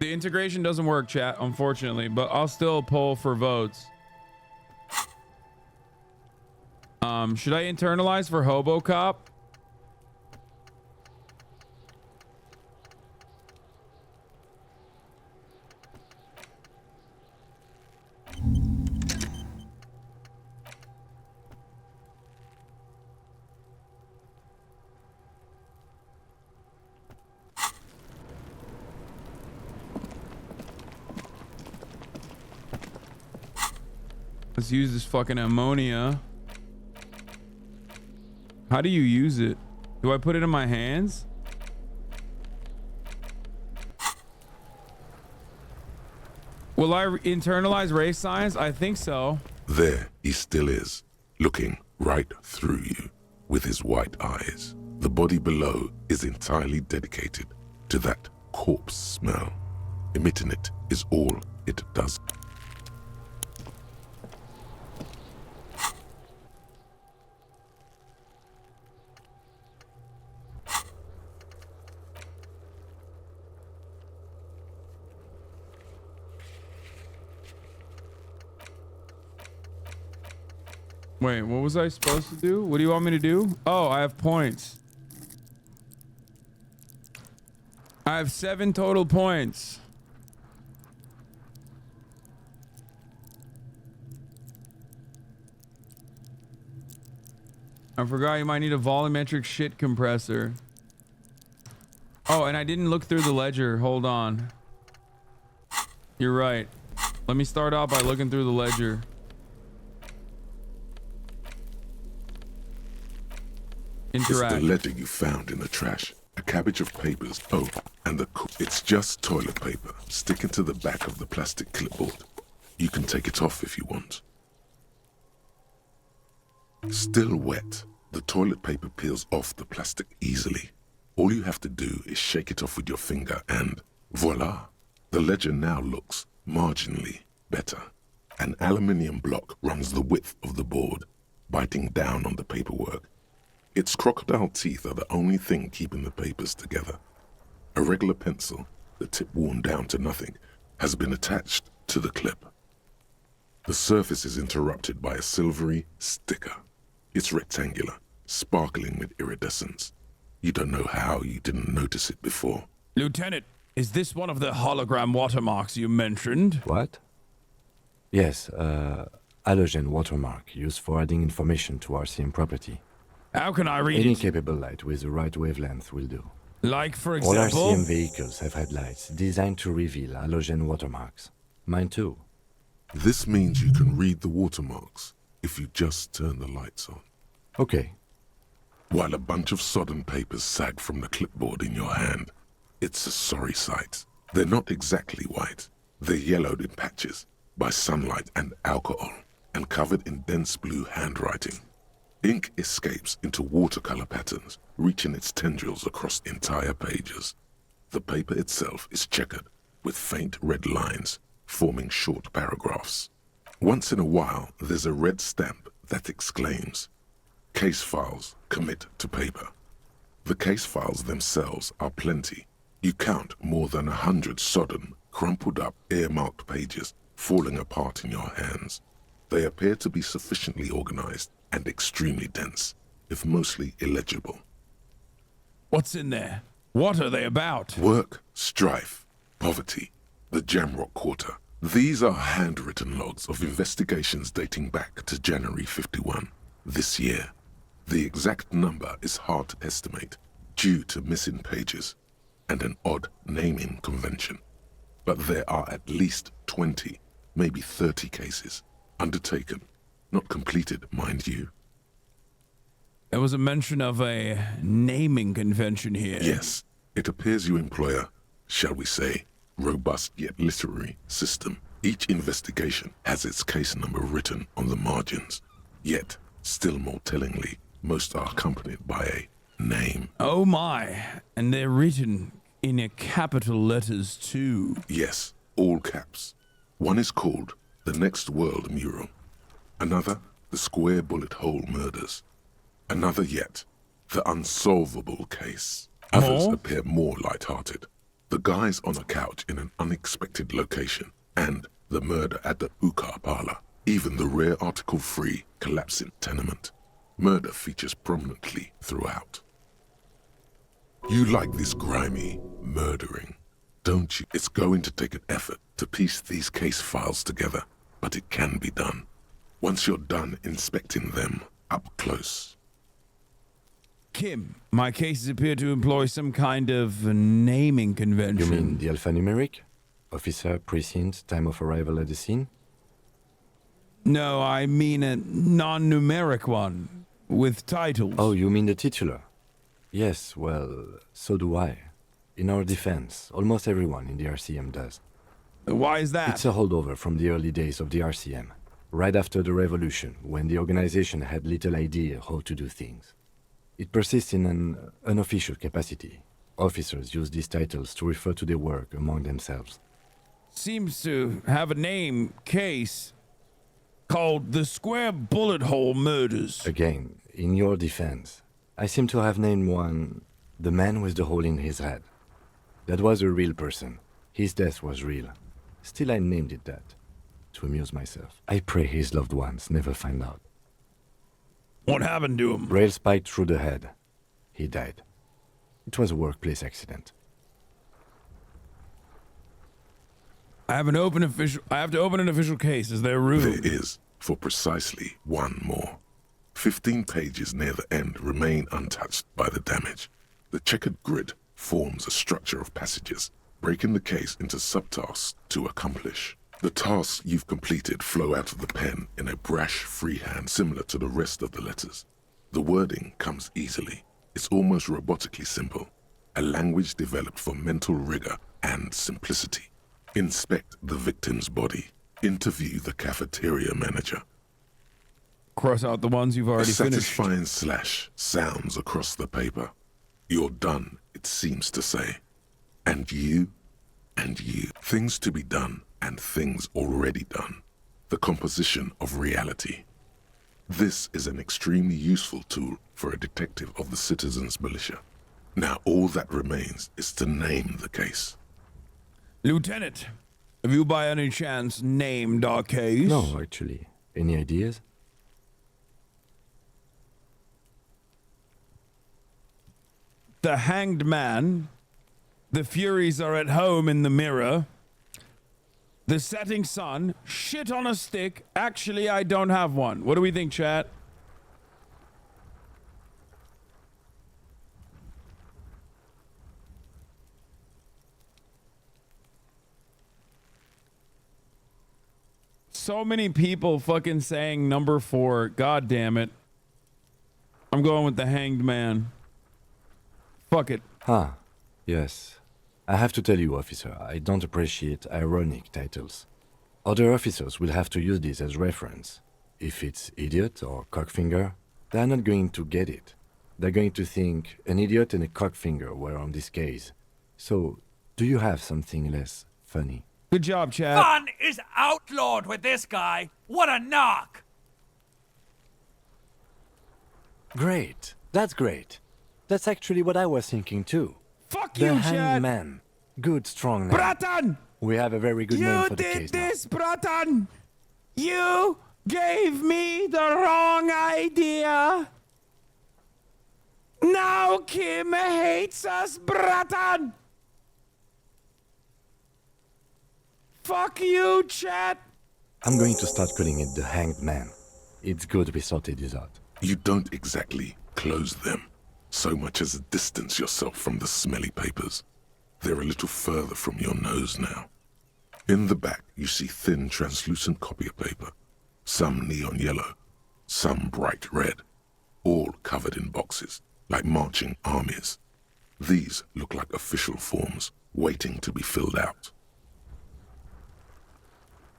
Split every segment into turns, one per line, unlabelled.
The integration doesn't work, chat, unfortunately, but I'll still poll for votes. Should I internalize for Hobo Cop? Let's use this fucking ammonia. How do you use it? Do I put it in my hands? Will I internalize race science? I think so.
There he still is, looking right through you with his white eyes. The body below is entirely dedicated to that corpse smell. Emitting it is all it does.
Wait, what was I supposed to do? What do you want me to do? Oh, I have points. I have 7 total points. I forgot you might need a volumetric shit compressor. Oh, and I didn't look through the ledger. Hold on. You're right. Let me start off by looking through the ledger. Interact.
It's the ledger you found in the trash. A cabbage of papers. Oh, and it's just toilet paper sticking to the back of the plastic clipboard. You can take it off if you want. Still wet, the toilet paper peels off the plastic easily. All you have to do is shake it off with your finger and voila! The ledger now looks marginally better. An aluminium block runs the width of the board, biting down on the paperwork. Its crocodile teeth are the only thing keeping the papers together. A regular pencil, the tip worn down to nothing, has been attached to the clip. The surface is interrupted by a silvery sticker. It's rectangular, sparkling with iridescence. You don't know how you didn't notice it before.
Lieutenant, is this one of the hologram watermarks you mentioned?
What? Yes, halogen watermark used for adding information to RCM property.
How can I read
Any
it?
capable light with the right wavelength will do.
Like, for
All
example?
RCM vehicles have headlights designed to reveal halogen watermarks. Mine too.
This means you can read the watermarks if you just turn the lights on.
Okay.
While a bunch of sodden papers sag from the clipboard in your hand, it's a sorry sight. They're not exactly white. They're yellowed in patches by sunlight and alcohol, and covered in dense blue handwriting. Ink escapes into watercolor patterns, reaching its tendrils across entire pages. The paper itself is checkered with faint red lines, forming short paragraphs. Once in a while, there's a red stamp that exclaims, "Case files commit to paper." The case files themselves are plenty. You count more than 100 sodden, crumpled up, earmarked pages falling apart in your hands. They appear to be sufficiently organized and extremely dense, if mostly illegible.
What's in there? What are they about?
Work, strife, poverty, the Jamrock Quarter. These are handwritten logs of investigations dating back to January 51, this year. The exact number is hard to estimate due to missing pages and an odd naming convention. But there are at least 20, maybe 30 cases undertaken, not completed, mind you.
There was a mention of a naming convention here.
Yes, it appears you employ a, shall we say, robust yet literary system. Each investigation has its case number written on the margins. Yet, still more tellingly, most are accompanied by a name.
Oh my, and they're written in a capital letters too.
Yes, all caps. One is called The Next World Mural. Another, The Square Bullet Hole Murders. Another yet, The Unsolvable Case. Others
More?
appear more light-hearted. the guys on a couch in an unexpected location, and the murder at the hookah parlor, even the rare article-free collapsing tenement. Murder features prominently throughout. You like this grimy murdering, don't you? It's going to take an effort to piece these case files together, but it can be done. Once you're done inspecting them up close.
Kim, my cases appear to employ some kind of naming convention.
You mean the alphanumeric? Officer, precinct, time of arrival at the scene?
No, I mean a non-numeric one, with titles.
Oh, you mean the titular? Yes, well, so do I. In our defense, almost everyone in the RCM does.
Why is that?
It's a holdover from the early days of the RCM, right after the revolution, when the organization had little idea how to do things. It persists in an unofficial capacity. Officers use these titles to refer to their work among themselves.
Seems to have a name, case, called the Square Bullet Hole Murders.
Again, in your defense, I seem to have named one the man with the hole in his head. That was a real person. His death was real. Still, I named it that, to amuse myself. I pray his loved ones never find out.
What happened to him?
Rail spiked through the head. He died. It was a workplace accident.
I have to open an official case. Is there room?
There is, for precisely one more. 15 pages near the end remain untouched by the damage. The checkered grid forms a structure of passages, breaking the case into subtasks to accomplish. The tasks you've completed flow out of the pen in a brash freehand similar to the rest of the letters. The wording comes easily. It's almost robotically simple, a language developed for mental rigor and simplicity. Inspect the victim's body. Interview the cafeteria manager.
Cross out the ones you've already
A
finished.
satisfying slash sounds across the paper. You're done, it seems to say. And you, and you. Things to be done and things already done. The composition of reality. This is an extremely useful tool for a detective of the citizens' militia. Now all that remains is to name the case.
Lieutenant, have you by any chance named our case?
No, actually. Any ideas?
The Hanged Man. The Furies Are at Home in the Mirror. The Setting Sun. Shit on a Stick. Actually, I don't have one. What do we think, chat? So many people fucking saying number 4. God damn it. I'm going with the Hanged Man. Fuck it.
Ah, yes. I have to tell you, officer, I don't appreciate ironic titles. Other officers will have to use this as reference. If it's idiot or cockfinger, they're not going to get it. They're going to think an idiot and a cockfinger were on this case. So, do you have something less funny?
Good job, chat.
Fun is outlawed with this guy. What a knock!
Great. That's great. That's actually what I was thinking too.
Fuck
The
you,
Hanged
chat.
Man. Good, strong name.
Bratan!
We have a very good name
You
for the
did
case now.
this, Bratan! You gave me the wrong idea! Now Kim hates us, Bratan! Fuck you, chat!
I'm going to start calling it the Hanged Man. It's good we sorted this out.
You don't exactly close them, so much as distance yourself from the smelly papers. They're a little further from your nose now. In the back, you see thin, translucent copy paper, some neon yellow, some bright red, all covered in boxes, like marching armies. These look like official forms, waiting to be filled out.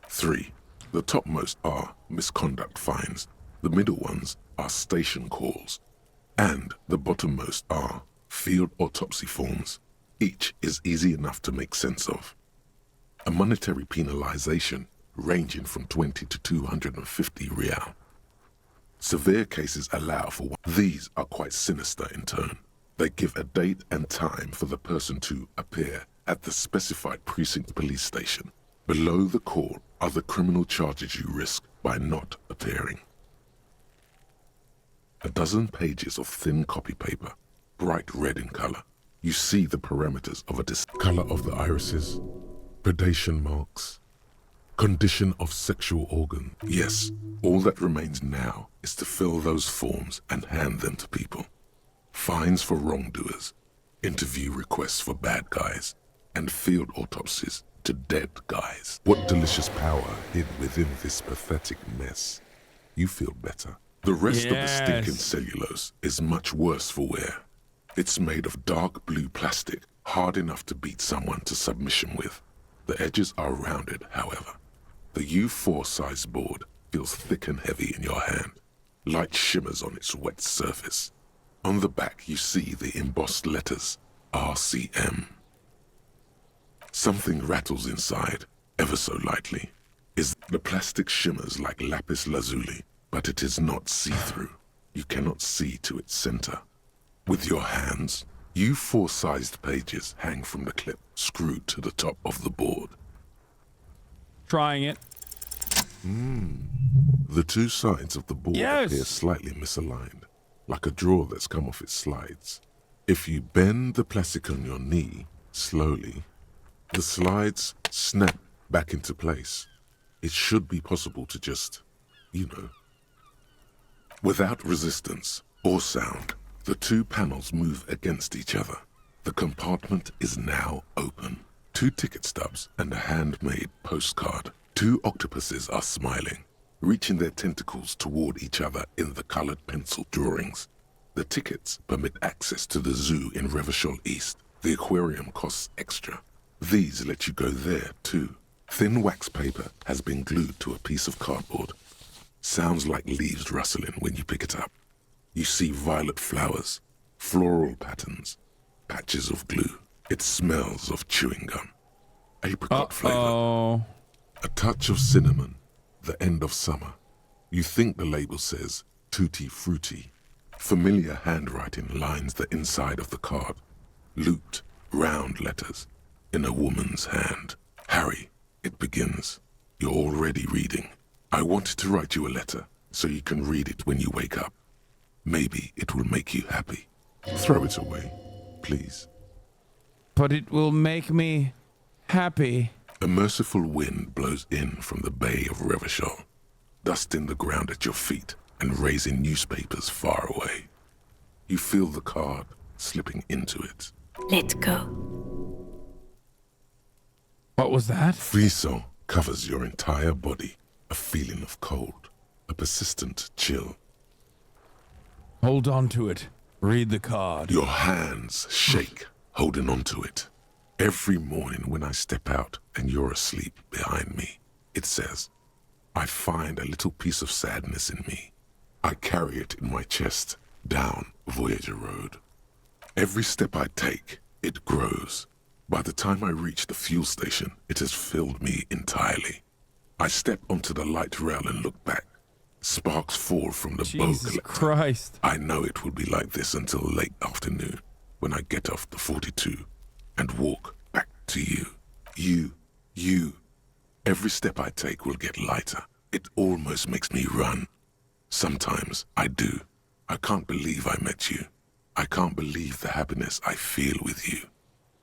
3. The topmost are misconduct fines, the middle ones are station calls, and the bottommost are field autopsy forms. Each is easy enough to make sense of. A monetary penalization ranging from 20 to 250 real. Severe cases allow for one. These are quite sinister in turn. They give a date and time for the person to appear at the specified precinct police station. Below the call are the criminal charges you risk by not appearing. A dozen pages of thin copy paper, bright red in color. You see the parameters of a color of the irises, predation marks, condition of sexual organ. Yes, all that remains now is to fill those forms and hand them to people. Fines for wrongdoers, interview requests for bad guys, and field autopsies to dead guys. What delicious power hid within this pathetic mess. You feel better. The rest of the stinking cellulose is much worse for wear. It's made of dark blue plastic, hard enough to beat someone to submission with. The edges are rounded, however. The U4 size board feels thick and heavy in your hand. Light shimmers on its wet surface. On the back you see the embossed letters, RCM. Something rattles inside, ever so lightly. The plastic shimmers like lapis lazuli, but it is not see-through. You cannot see to its center. With your hands, U4-sized pages hang from the clip screwed to the top of the board.
Trying it.
The two sides of the board appear slightly misaligned, like a drawer that's come off its slides. If you bend the plastic on your knee slowly, the slides snap back into place. It should be possible to just, without resistance or sound, the two panels move against each other. The compartment is now open. 2 ticket stubs and a handmade postcard. 2 octopuses are smiling, reaching their tentacles toward each other in the colored pencil drawings. The tickets permit access to the zoo in Revachol East. The aquarium costs extra. These let you go there, too. Thin wax paper has been glued to a piece of cardboard. Sounds like leaves rustling when you pick it up. You see violet flowers, floral patterns, patches of glue. It smells of chewing gum. Apricot flavor. A touch of cinnamon. The end of summer. You think the label says tutti frutti. Familiar handwriting lines the inside of the card. Looped, round letters in a woman's hand. Harry, it begins. You're already reading. I wanted to write you a letter so you can read it when you wake up. Maybe it will make you happy. Throw it away, please.
But it will make me happy.
A merciful wind blows in from the bay of Revachol, dusting the ground at your feet and raising newspapers far away. You feel the card slipping into it.
Let go.
What was that?
Frisson covers your entire body. A feeling of cold, a persistent chill.
Hold on to it. Read the card.
Your hands shake, holding on to it. Every morning when I step out and you're asleep behind me, it says, I find a little piece of sadness in me. I carry it in my chest down Voyager Road. Every step I take, it grows. By the time I reach the fuel station, it has filled me entirely. I step onto the light rail and look back. Sparks fall from the bow
Jesus
collector.
Christ.
I know it will be like this until late afternoon, when I get off the 42 and walk back to you. You. Every step I take will get lighter. It almost makes me run. Sometimes I do. I can't believe I met you. I can't believe the happiness I feel with you.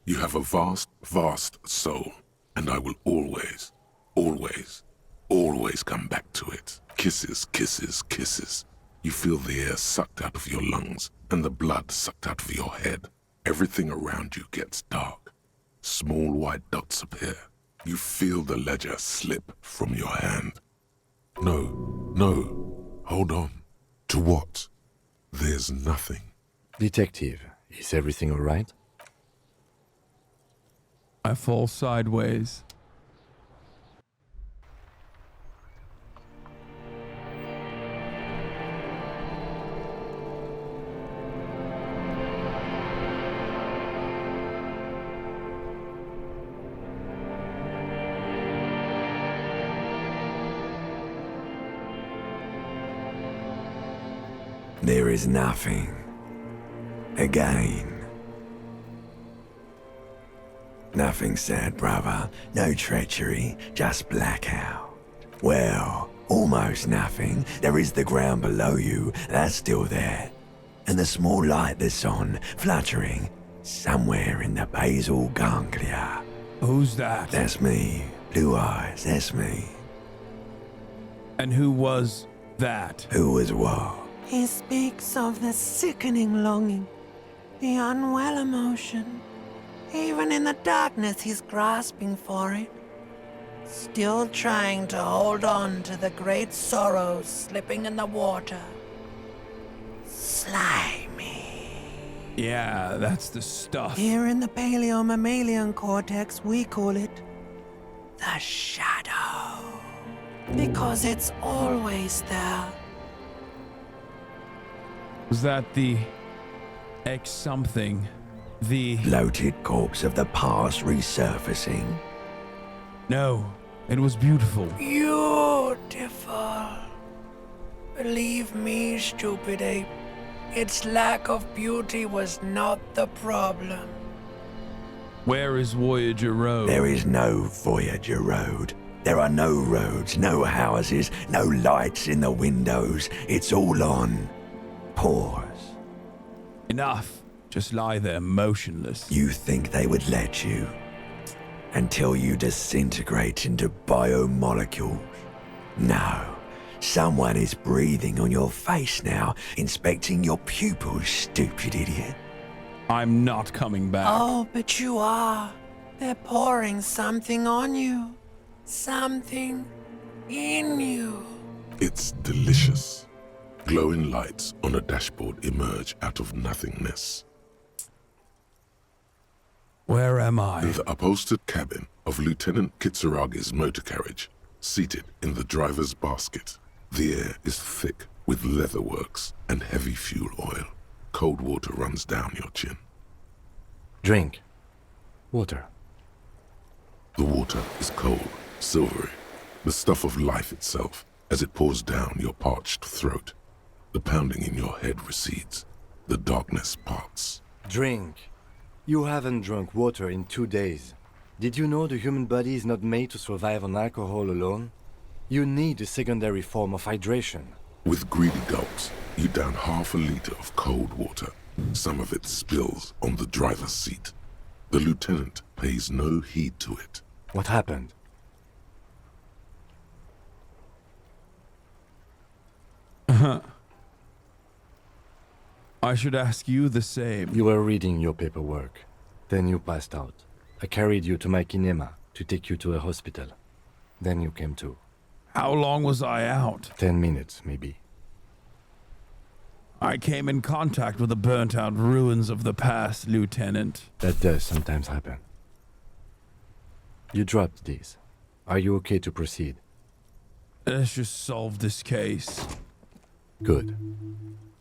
You have a vast, vast soul, and I will always come back to it. Kisses, kisses, kisses. You feel the air sucked out of your lungs and the blood sucked out of your head. Everything around you gets dark. Small white dots appear. You feel the ledger slip from your hand. No, hold on. To what? There's nothing.
Detective, is everything all right?
I fall sideways.
There is nothing. Again.
Nothing sad, brother. No treachery, just blackout. Well, almost nothing. There is the ground below you, that's still there. And the small light that's on, fluttering, somewhere in the basal ganglia.
Who's that?
That's me. Blue eyes, that's me.
And who was that?
Who was what?
He speaks of the sickening longing, the unwell emotion. Even in the darkness, he's grasping for it. Still trying to hold on to the great sorrows slipping in the water. Slimy.
Yeah, that's the stuff.
Here in the paleo-mammalian cortex, we call it the shadow. Because it's always there.
Was that the X something? The...
Bloated corpse of the past resurfacing.
No, it was beautiful.
Beautiful. Believe me, stupid ape, its lack of beauty was not the problem.
Where is Voyager Road?
There is no Voyager Road. There are no roads, no houses, no lights in the windows. It's all on pause.
Enough. Just lie there motionless.
You think they would let you? Until you disintegrate into biomolecules? No. Someone is breathing on your face now, inspecting your pupils, stupid idiot.
I'm not coming back.
Oh, but you are. They're pouring something on you. Something in you.
It's delicious. Glowing lights on a dashboard emerge out of nothingness.
Where am I?
In the upholstered cabin of Lieutenant Kitsuragi's motor carriage, seated in the driver's basket. The air is thick with leatherworks and heavy fuel oil. Cold water runs down your chin.
Drink. Water.
The water is cold, silvery, the stuff of life itself as it pours down your parched throat. The pounding in your head recedes. The darkness parts.
Drink. You haven't drunk water in 2 days. Did you know the human body is not made to survive on alcohol alone? You need a secondary form of hydration.
With greedy gulps, you down half a liter of cold water. Some of it spills on the driver's seat. The lieutenant pays no heed to it.
What happened?
I should ask you the same.
You were reading your paperwork. Then you passed out. I carried you to my kinema to take you to a hospital. Then you came to.
How long was I out?
10 minutes, maybe.
I came in contact with the burnt-out ruins of the past, Lieutenant.
That does sometimes happen. You dropped these. Are you okay to proceed?
Let's just solve this case.
Good.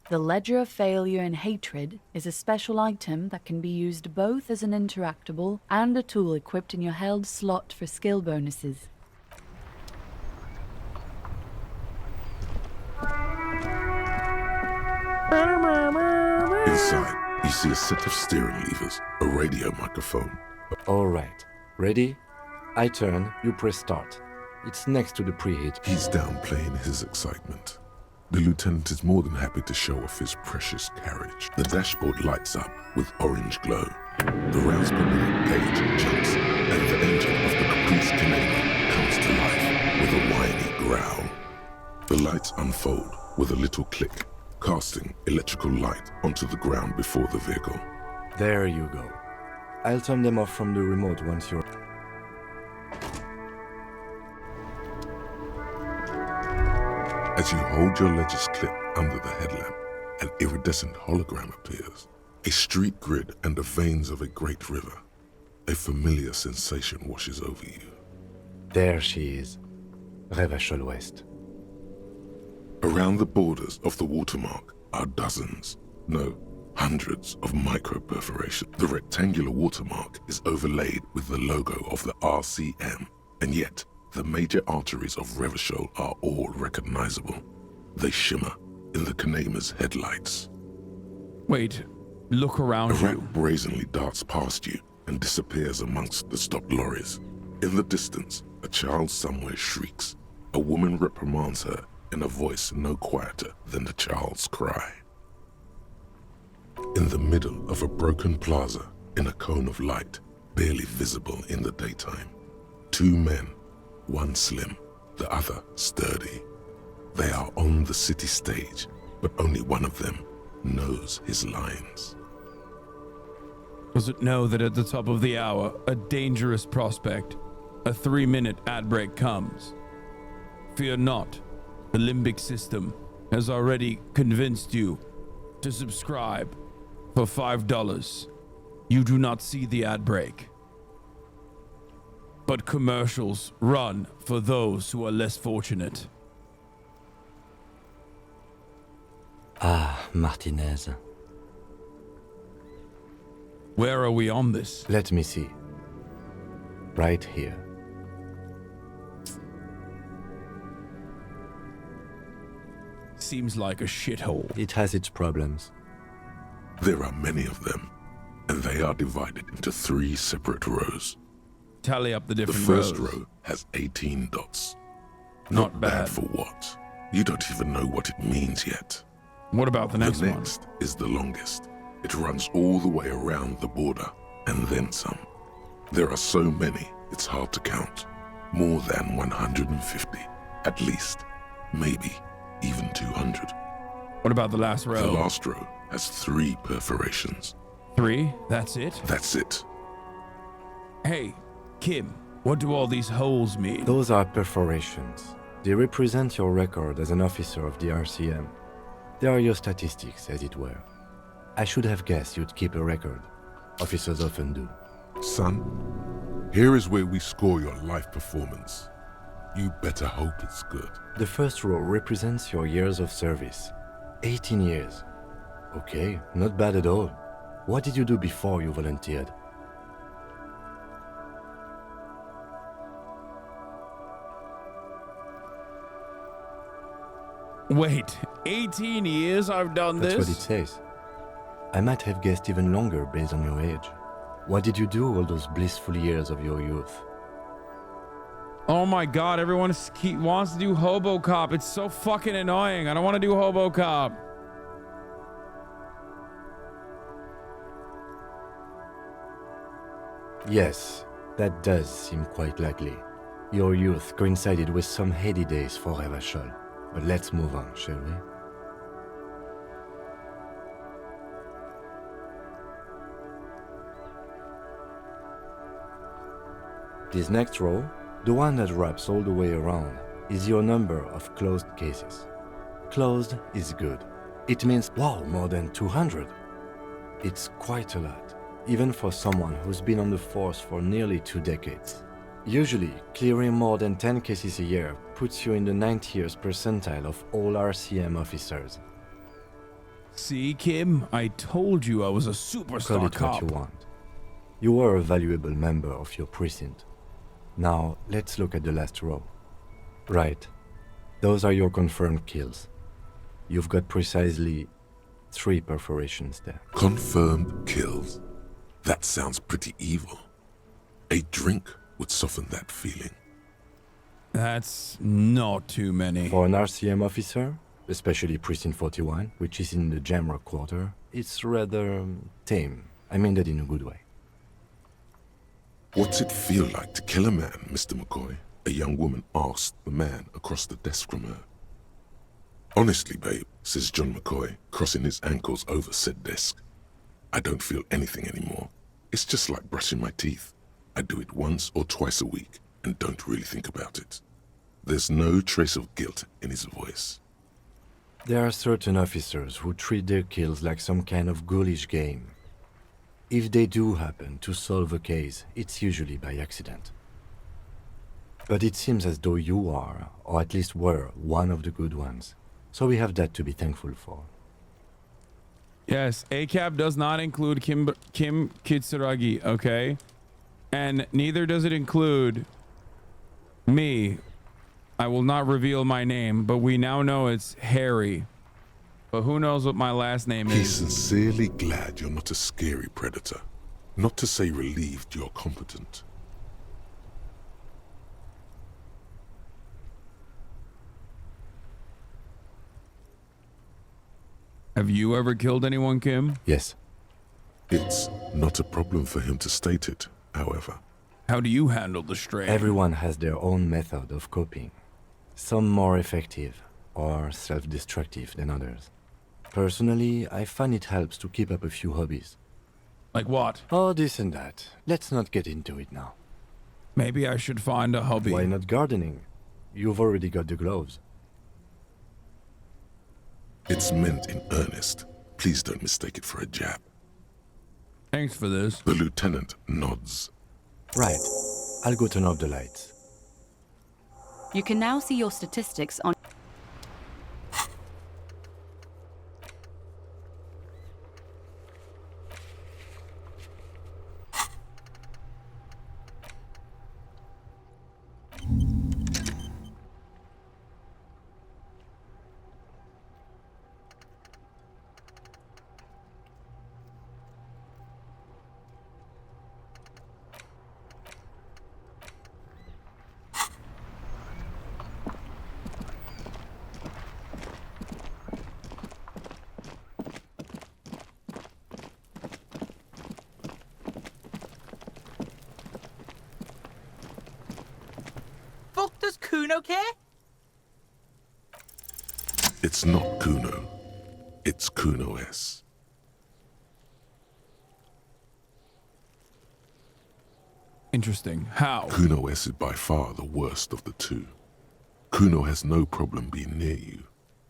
The Ledger of Failure and Hatred is a special item that can be used both as an interactable and a tool equipped in your held slot for skill bonuses.
Inside, you see a set of steering levers, a radio microphone.
All right. Ready? I turn, you press start. It's next to the preheat.
He's downplaying his excitement. The lieutenant is more than happy to show off his precious carriage. The dashboard lights up with orange glow. The rounds per minute gauge jumps, and the engine of the Caprice Canelo comes to life with a whiny growl. The lights unfold with a little click, casting electrical light onto the ground before the vehicle.
There you go. I'll turn them off from the remote once you're...
As you hold your ledger's clip under the headlamp, an iridescent hologram appears. A street grid and the veins of a great river. A familiar sensation washes over you.
There she is. Revachol West.
Around the borders of the watermark are dozens, no, hundreds of micro-perforations. The rectangular watermark is overlaid with the logo of the RCM, and yet the major arteries of Revachol are all recognizable. They shimmer in the Kanema's headlights.
Wait, look around
A rat
you.
brazenly darts past you, and disappears amongst the stopped lorries. In the distance, a child somewhere shrieks. A woman reprimands her in a voice no quieter than the child's cry. In the middle of a broken plaza, in a cone of light, barely visible in the daytime, two men, one slim, the other sturdy. They are on the city stage, but only one of them knows his lines.
Does it know that at the top of the hour, a dangerous prospect, a 3-minute ad break comes? Fear not, the limbic system has already convinced you to subscribe for $5. You do not see the ad break. But commercials run for those who are less fortunate.
Ah, Martinez.
Where are we on this?
Let me see. Right here.
Seems like a shithole.
It has its problems.
There are many of them, and they are divided into 3 separate rows.
Tally up the
The
different
first
rows.
row has 18 dots.
Not
bad
bad.
for what? You don't even know what it means yet.
What about the next
The
one?
next is the longest. It runs all the way around the border, and then some. There are so many, it's hard to count. More than 150, at least. Maybe even 200.
What about the last
The
row?
last row has 3 perforations.
3? That's it?
That's it.
Hey, Kim, what do all these holes mean?
Those are perforations. They represent your record as an officer of the RCM. They are your statistics, as it were. I should have guessed you'd keep a record. Officers often do.
Son, here is where we score your life performance. You better hope it's good.
The first row represents your years of service. 18 years. Okay, not bad at all. What did you do before you volunteered?
Wait, 18 years I've done
That's
this?
what it says. I might have guessed even longer based on your age. What did you do all those blissful years of your youth?
Oh my god, everyone wants to do HoboCop. It's so fucking annoying. I don't want to do HoboCop.
Yes, that does seem quite likely. Your youth coincided with some heady days for Revachol. But let's move on, shall we? This next row, the one that wraps all the way around, is your number of closed cases. Closed is good. It means, wow, more than 200. It's quite a lot, even for someone who's been on the force for nearly 2 decades. Usually, clearing more than 10 cases a year puts you in the 90th percentile of all RCM officers.
See, Kim, I told you I was a
Call
superstar
it
cop.
what you want. You were a valuable member of your precinct. Now, let's look at the last row. Right. Those are your confirmed kills. You've got precisely 3 perforations there.
Confirmed kills. That sounds pretty evil. A drink would soften that feeling.
That's not too many.
For an RCM officer, especially Precinct 41, which is in the Jamrock Quarter, it's rather tame. I mean that in a good way.
What's it feel like to kill a man, Mr. McCoy? A young woman asked the man across the desk from her. Honestly, babe, says John McCoy, crossing his ankles over said desk. I don't feel anything anymore. It's just like brushing my teeth. I do it once or twice a week and don't really think about it. There's no trace of guilt in his voice.
There are certain officers who treat their kills like some kind of ghoulish game. If they do happen to solve a case, it's usually by accident. But it seems as though you are, or at least were, one of the good ones. So we have that to be thankful for.
Yes, ACAB does not include Kim Kitsuragi, okay? And neither does it include me. I will not reveal my name, but we now know it's Harry. But who knows what my last name
He's
is?
sincerely glad you're not a scary predator. Not to say relieved you're competent.
Have you ever killed anyone, Kim?
Yes.
It's not a problem for him to state it, however.
How do you handle the strain?
Everyone has their own method of coping. Some more effective or self-destructive than others. Personally, I find it helps to keep up a few hobbies.
Like what?
Oh, this and that. Let's not get into it now.
Maybe I should find a hobby.
Why not gardening? You've already got the gloves.
It's meant in earnest. Please don't mistake it for a jab.
Thanks for this.
The lieutenant nods.
Right. I'll go turn off the lights.
You can now see your statistics on.
Fuck does Kuno care?
It's not Kuno. It's Kuno S.
Interesting. How?
Kuno S is by far the worst of the two. Kuno has no problem being near you,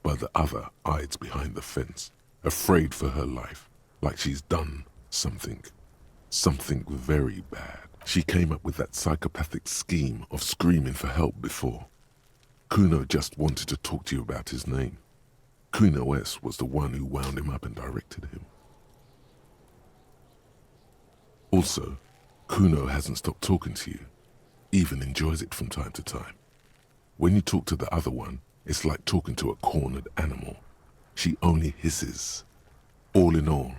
but the other hides behind the fence, afraid for her life, like she's done something very bad. She came up with that psychopathic scheme of screaming for help before. Kuno just wanted to talk to you about his name. Kuno S was the one who wound him up and directed him. Also, Kuno hasn't stopped talking to you, even enjoys it from time to time. When you talk to the other one, it's like talking to a cornered animal. She only hisses. All in all,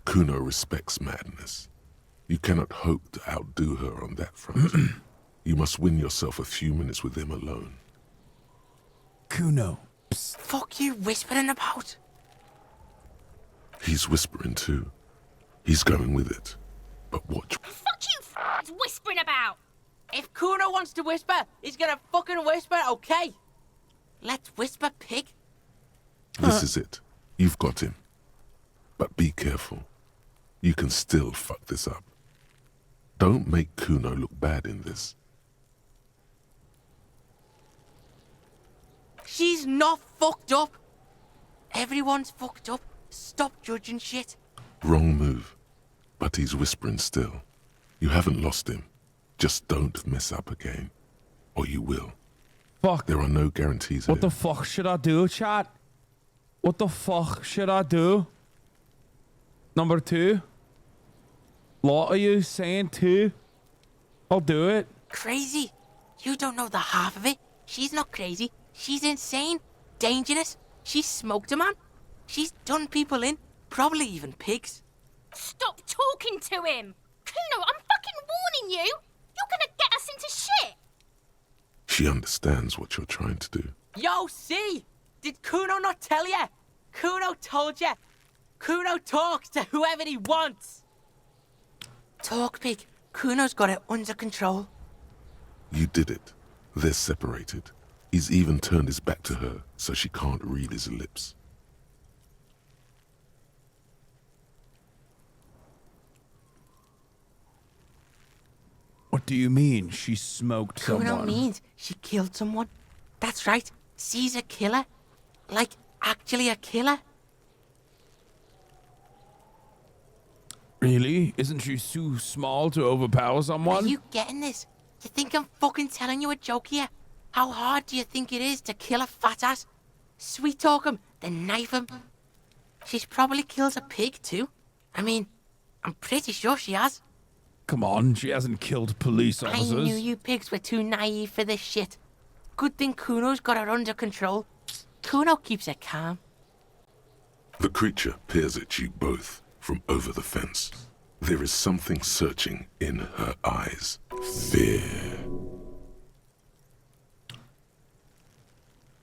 Kuno respects madness. You cannot hope to outdo her on that front. You must win yourself a few minutes with him alone.
Kuno.
Fuck you whispering about?
He's whispering too. He's going with it. But watch.
Fuck you, whispering about.
If Kuno wants to whisper, he's gonna fucking whisper, okay? Let's whisper, pig.
This is it. You've got him. But be careful. You can still fuck this up. Don't make Kuno look bad in this.
She's not fucked up. Everyone's fucked up. Stop judging shit.
Wrong move. But he's whispering still. You haven't lost him. Just don't mess up again. Or you will.
Fuck.
There are no guarantees
What
here.
the fuck should I do, chat? What the fuck should I do? Number 2? Lot of you saying 2? I'll do it.
Crazy. You don't know the half of it. She's not crazy. She's insane. Dangerous. She's smoked a man. She's done people in. Probably even pigs.
Stop talking to him. Kuno, I'm fucking warning you. You're gonna get us into shit.
She understands what you're trying to do.
Yo, see? Did Kuno not tell ya? Kuno told ya. Kuno talks to whoever he wants. Talk, pig. Kuno's got it under control.
You did it. They're separated. He's even turned his back to her so she can't read his lips.
What do you mean she smoked
Kuno
someone?
means she killed someone. That's right. She's a killer. Like, actually a killer.
Really? Isn't she too small to overpower someone?
Are you getting this? You think I'm fucking telling you a joke here? How hard do you think it is to kill a fat ass? Sweet talk him, then knife him. She's probably killed a pig too. I mean, I'm pretty sure she has.
Come on, she hasn't killed police officers.
I knew you pigs were too naive for this shit. Good thing Kuno's got her under control. Kuno keeps her calm.
The creature peers at you both from over the fence. There is something searching in her eyes. Fear.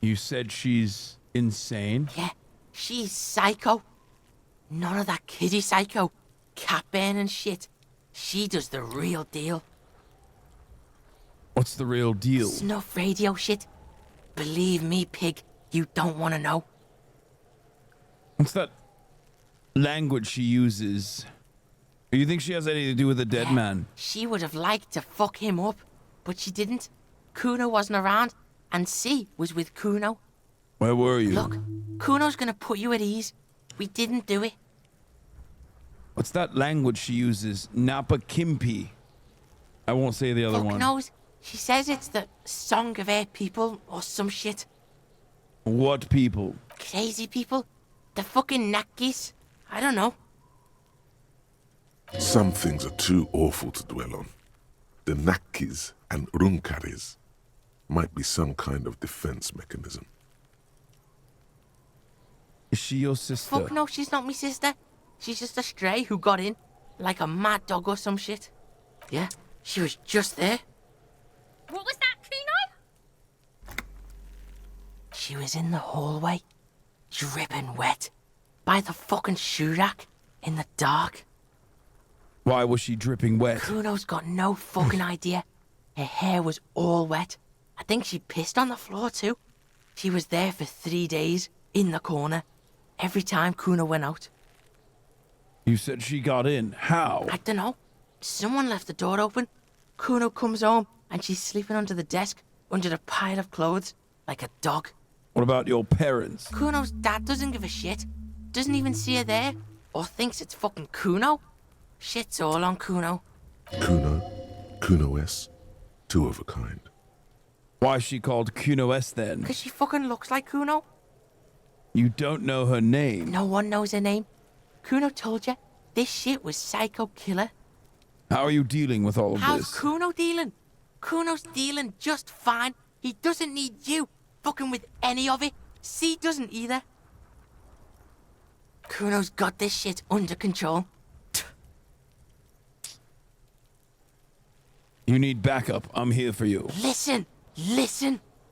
You said she's insane?
Yeah, she's psycho. None of that kiddie psycho, cat burning shit. She does the real deal.
What's the real deal?
Snuff radio shit. Believe me, pig, you don't want to know.
What's that language she uses? You think she has anything to do with the dead man?
She would have liked to fuck him up, but she didn't. Kuno wasn't around, and C was with Kuno.
Where were you?
Look, Kuno's gonna put you at ease. We didn't do it.
What's that language she uses? Napa Kimpi. I won't say the other
Fuck
one.
knows. She says it's the song of her people or some shit.
What people?
Crazy people. The fucking Nakis. I don't know.
Some things are too awful to dwell on. The Nakis and Runkaris might be some kind of defense mechanism.
Is she your sister?
Fuck no, she's not my sister. She's just a stray who got in, like a mad dog or some shit. Yeah, she was just there.
What was that, Kuno?
She was in the hallway, dripping wet, by the fucking shoe rack, in the dark.
Why was she dripping wet?
Kuno's got no fucking idea. Her hair was all wet. I think she pissed on the floor too. She was there for 3 days, in the corner, every time Kuno went out.
You said she got in. How?
I don't know. Someone left the door open. Kuno comes home and she's sleeping under the desk, under the pile of clothes, like a dog.
What about your parents?
Kuno's dad doesn't give a shit. Doesn't even see her there, or thinks it's fucking Kuno. Shit's all on Kuno.
Kuno S, two of a kind.
Why is she called Kuno S then?
Because she fucking looks like Kuno.
You don't know her name.
No one knows her name. Kuno told you, this shit was Psycho Killer.
How are you dealing with all of
How's
this?
Kuno dealing? Kuno's dealing just fine. He doesn't need you fucking with any of it. C doesn't either. Kuno's got this shit under control.
You need backup. I'm here for you.
Listen.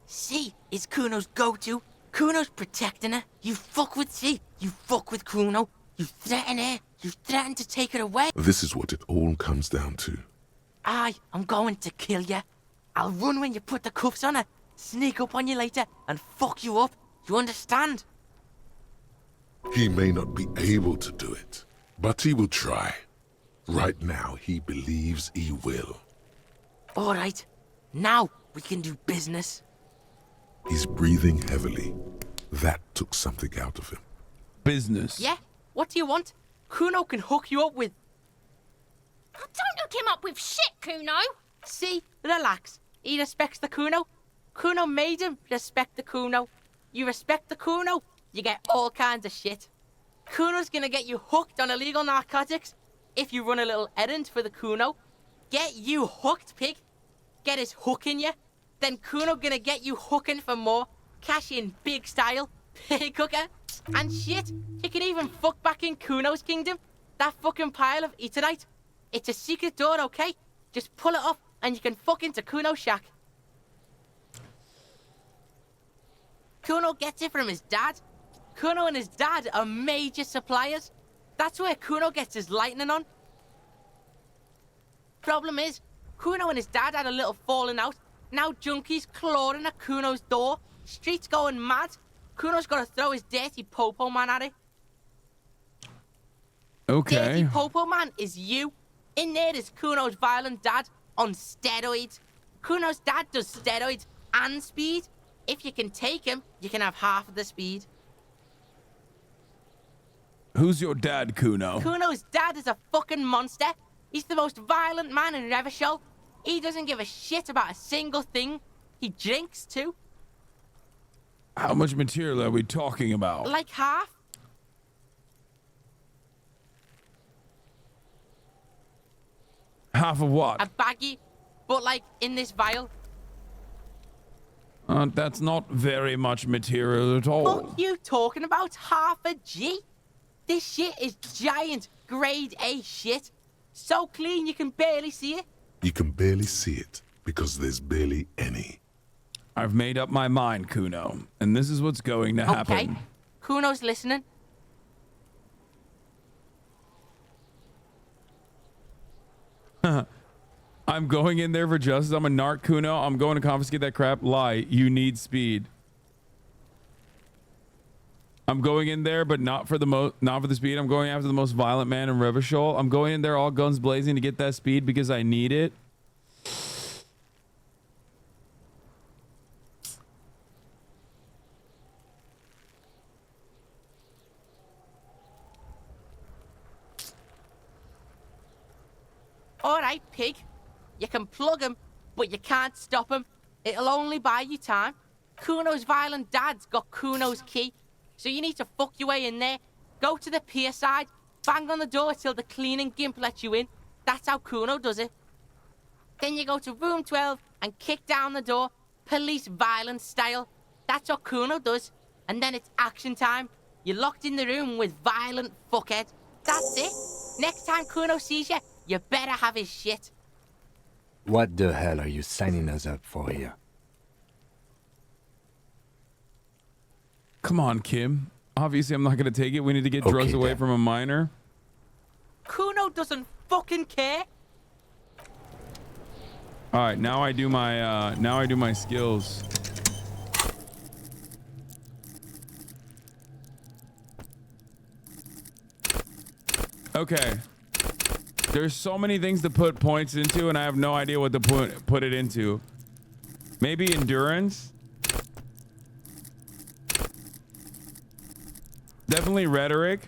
C is Kuno's go-to. Kuno's protecting her. You fuck with C, you fuck with Kuno. You threaten her. You threaten to take her away.
This is what it all comes down to.
I'm going to kill you. I'll run when you put the cuffs on her, sneak up on you later, and fuck you up. You understand?
He may not be able to do it, but he will try. Right now, he believes he will.
All right. Now we can do business.
He's breathing heavily. That took something out of him.
Business.
Yeah? What do you want? Kuno can hook you up with...
Don't hook him up with shit, Kuno.
See? Relax. He respects the Kuno. Kuno made him respect the Kuno. You respect the Kuno, you get all kinds of shit. Kuno's gonna get you hooked on illegal narcotics if you run a little errand for the Kuno. Get you hooked, pig. Get his hook in you. Then Kuno gonna get you hooking for more. Cash in big style. Pig hooker. And shit, you can even fuck back in Kuno's kingdom. That fucking pile of eternite. It's a secret door, okay? Just pull it off and you can fuck into Kuno's shack. Kuno gets it from his dad. Kuno and his dad are major suppliers. That's where Kuno gets his lightning on. Problem is, Kuno and his dad had a little falling out. Now junkies clawing at Kuno's door. Streets going mad. Kuno's got to throw his dirty popo man at it.
Okay.
Dirty popo man is you. In there is Kuno's violent dad on steroids. Kuno's dad does steroids and speed. If you can take him, you can have half of the speed.
Who's your dad, Kuno?
Kuno's dad is a fucking monster. He's the most violent man in Revachol. He doesn't give a shit about a single thing. He drinks too.
How much material are we talking about?
Like half.
Half of what?
A baggie, but like in this vial.
That's not very much material at all.
What you talking about? Half a G? This shit is giant grade A shit. So clean you can barely see it.
You can barely see it because there's barely any.
I've made up my mind, Kuno, and this is what's going to happen.
Okay, Kuno's listening.
I'm going in there for justice. I'm a narc, Kuno. I'm going to confiscate that crap. Lie. You need speed. I'm going in there, but not for the speed. I'm going after the most violent man in Revachol. I'm going in there all guns blazing to get that speed because I need it.
All right, pig. You can plug him, but you can't stop him. It'll only buy you time. Kuno's violent dad's got Kuno's key, so you need to fuck your way in there. Go to the pier side, bang on the door till the cleaning gimp lets you in. That's how Kuno does it. Then you go to room 12 and kick down the door, police violence style. That's what Kuno does. And then it's action time. You're locked in the room with violent fuckhead. That's it. Next time Kuno sees you, you better have his shit.
What the hell are you signing us up for here?
Come on, Kim. Obviously, I'm not going to take it. We need to get drugs away from a minor.
Kuno doesn't fucking care.
All right, now I do my skills. Okay. There's so many things to put points into, and I have no idea what to put it into. Maybe endurance. Definitely rhetoric.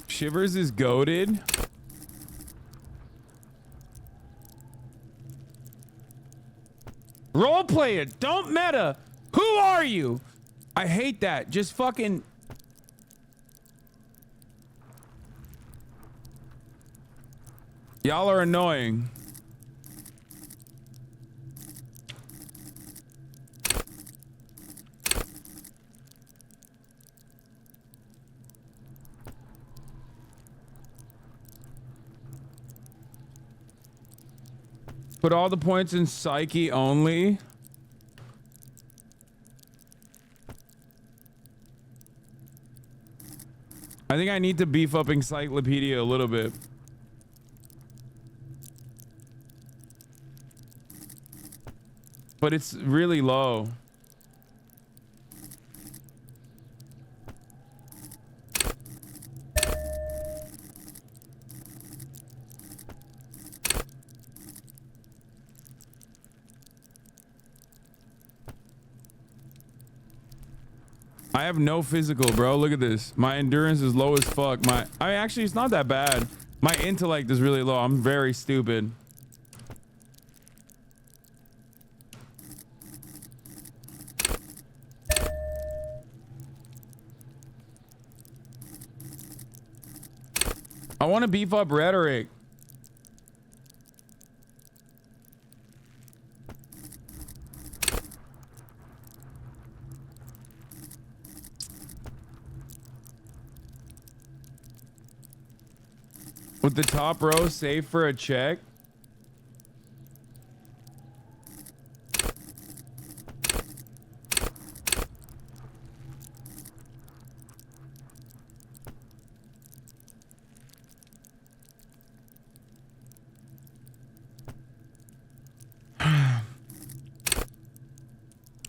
Shivers is goated. Roleplay it. Don't meta. Who are you? I hate that. Just fucking. Y'all are annoying. Put all the points in psyche only. I think I need to beef up encyclopedia a little bit. But it's really low. I have no physical, bro. Look at this. My endurance is low as fuck. Actually, it's not that bad. My intellect is really low. I'm very stupid. I want to beef up rhetoric. With the top row, save for a check.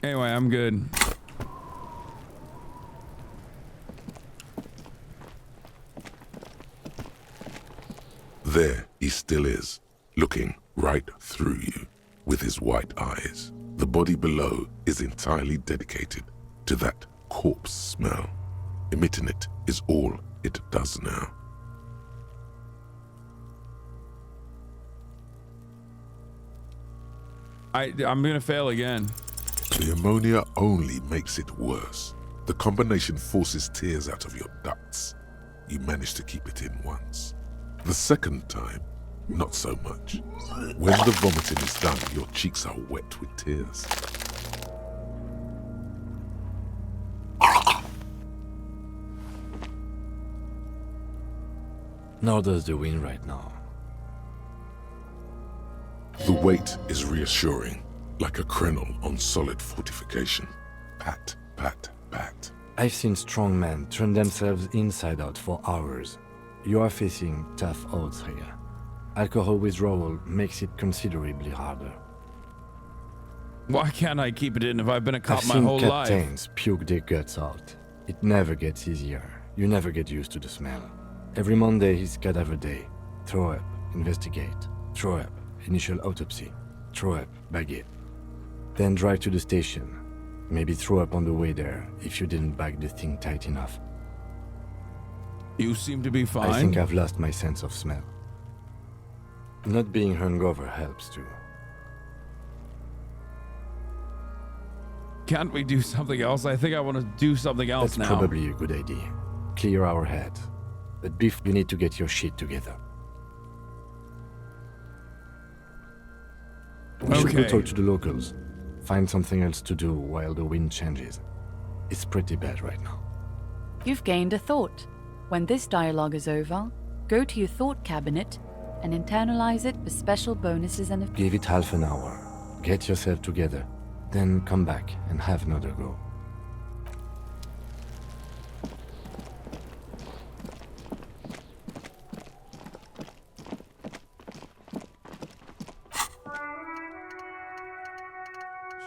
Anyway, I'm good.
There he still is, looking right through you with his white eyes. The body below is entirely dedicated to that corpse smell. Emitting it is all it does now.
I'm gonna fail again.
The ammonia only makes it worse. The combination forces tears out of your ducts. You manage to keep it in once. The second time, not so much. When the vomiting is done, your cheeks are wet with tears.
Nor does the wind right now.
The weight is reassuring, like a crenel on solid fortification. Pat, pat, pat.
I've seen strong men turn themselves inside out for hours. You are facing tough odds here. Alcohol withdrawal makes it considerably harder.
Why can't I keep it in if I've been a cop
I've
my
seen
whole life?
captains puke their guts out. It never gets easier. You never get used to the smell. Every Monday is cadaver day. Throw up, investigate. Throw up, initial autopsy. Throw up, bag it. Then drive to the station. Maybe throw up on the way there if you didn't bag the thing tight enough.
You seem to be fine.
I think I've lost my sense of smell. Not being hungover helps too.
Can't we do something else? I think I want to do something else
That's
now.
probably a good idea. Clear our head. But Biff, you need to get your shit together. We should go
Okay.
talk to the locals. Find something else to do while the wind changes. It's pretty bad right now.
You've gained a thought. When this dialogue is over, go to your thought cabinet and internalize it for special bonuses and
Give it half an hour. Get yourself together. Then come back and have another go.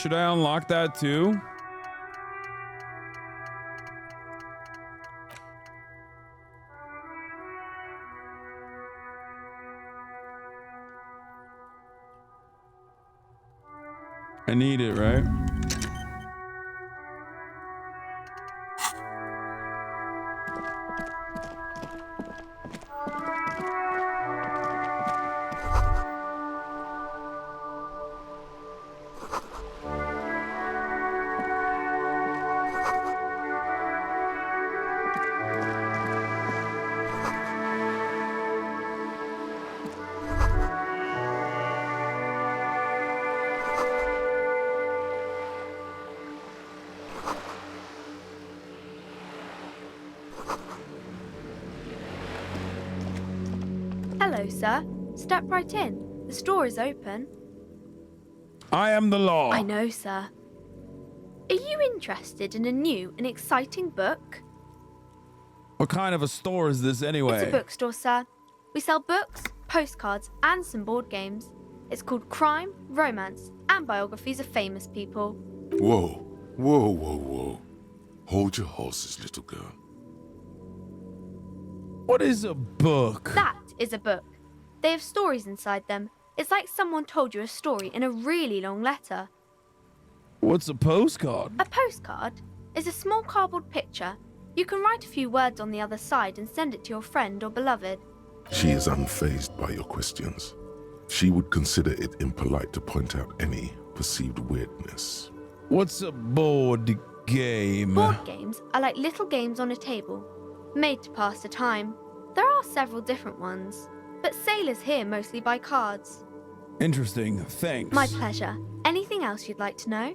Should I unlock that too? I need it, right?
Hello, sir. Step right in. The store is open.
I am the law.
I know, sir. Are you interested in a new and exciting book?
What kind of a store is this anyway?
It's a bookstore, sir. We sell books, postcards, and some board games. It's called Crime, Romance, and Biographies of Famous People.
Whoa, whoa, whoa, whoa. Hold your horses, little girl.
What is a book?
That is a book. They have stories inside them. It's like someone told you a story in a really long letter.
What's a postcard?
A postcard is a small cardboard picture. You can write a few words on the other side and send it to your friend or beloved.
She is unfazed by your questions. She would consider it impolite to point out any perceived weirdness.
What's a board game?
Board games are like little games on a table, made to pass the time. There are several different ones, but sailors here mostly buy cards.
Interesting, thanks.
My pleasure. Anything else you'd like to know?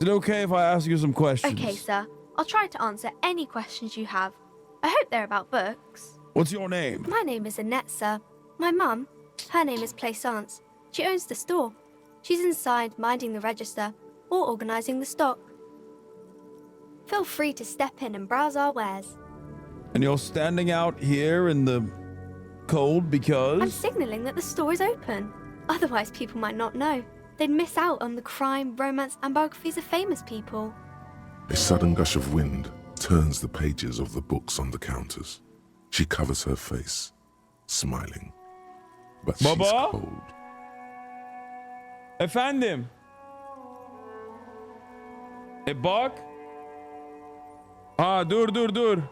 Is it okay if I ask you some questions?
Okay, sir. I'll try to answer any questions you have. I hope they're about books.
What's your name?
My name is Annette, sir. My mum, her name is Plaisance. She owns the store. She's inside minding the register or organising the stock. Feel free to step in and browse our wares.
And you're standing out here in the cold because?
I'm signalling that the store is open. Otherwise, people might not know. They'd miss out on the crime, romance, and biographies of famous people.
A sudden gush of wind turns the pages of the books on the counters. She covers her face, smiling. But
Baba?
she's cold.
Efendim. Bak. Dur.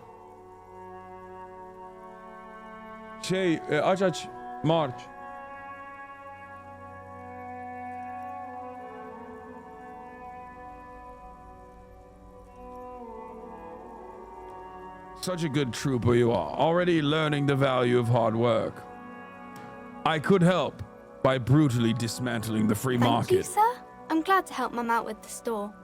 Aç. March. Such a good trooper you are, already learning the value of hard work. I could help by brutally dismantling the free
Thank
market.
you, sir. I'm glad to help Mum out with the store.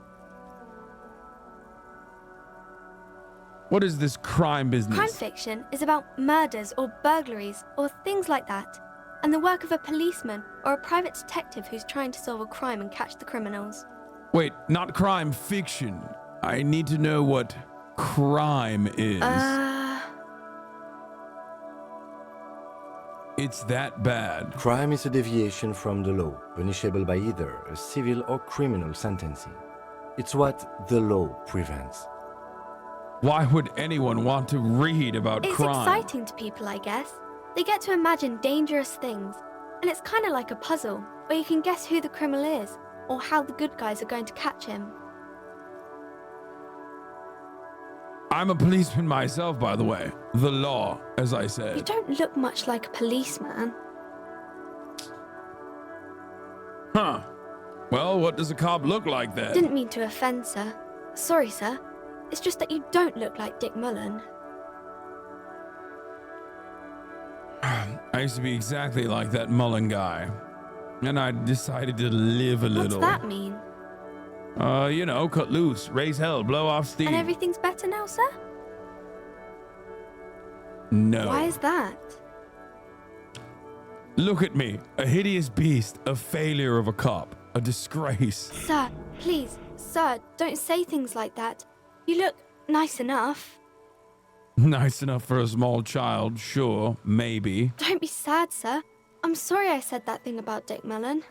What is this crime business?
Crime fiction is about murders or burglaries or things like that, and the work of a policeman or a private detective who's trying to solve a crime and catch the criminals.
Wait, not crime fiction. I need to know what crime is. It's that bad.
Crime is a deviation from the law, punishable by either a civil or criminal sentencing. It's what the law prevents.
Why would anyone want to read about
It's
crime?
exciting to people, I guess. They get to imagine dangerous things, and it's kind of like a puzzle, where you can guess who the criminal is, or how the good guys are going to catch him.
I'm a policeman myself, by the way. The law, as I
You
said.
don't look much like a policeman.
Huh. Well, what does a cop look like then?
Didn't mean to offend, sir. Sorry, sir. It's just that you don't look like Dick Mullen.
I used to be exactly like that Mullen guy. And I decided to live a little.
What's that mean?
You know, cut loose, raise hell, blow off steam.
And everything's better now, sir?
No.
Why is that?
Look at me, a hideous beast, a failure of a cop, a disgrace.
Sir, please, sir, don't say things like that. You look nice enough.
Nice enough for a small child, sure, maybe.
Don't be sad, sir. I'm sorry I said that thing about Dick Mullen.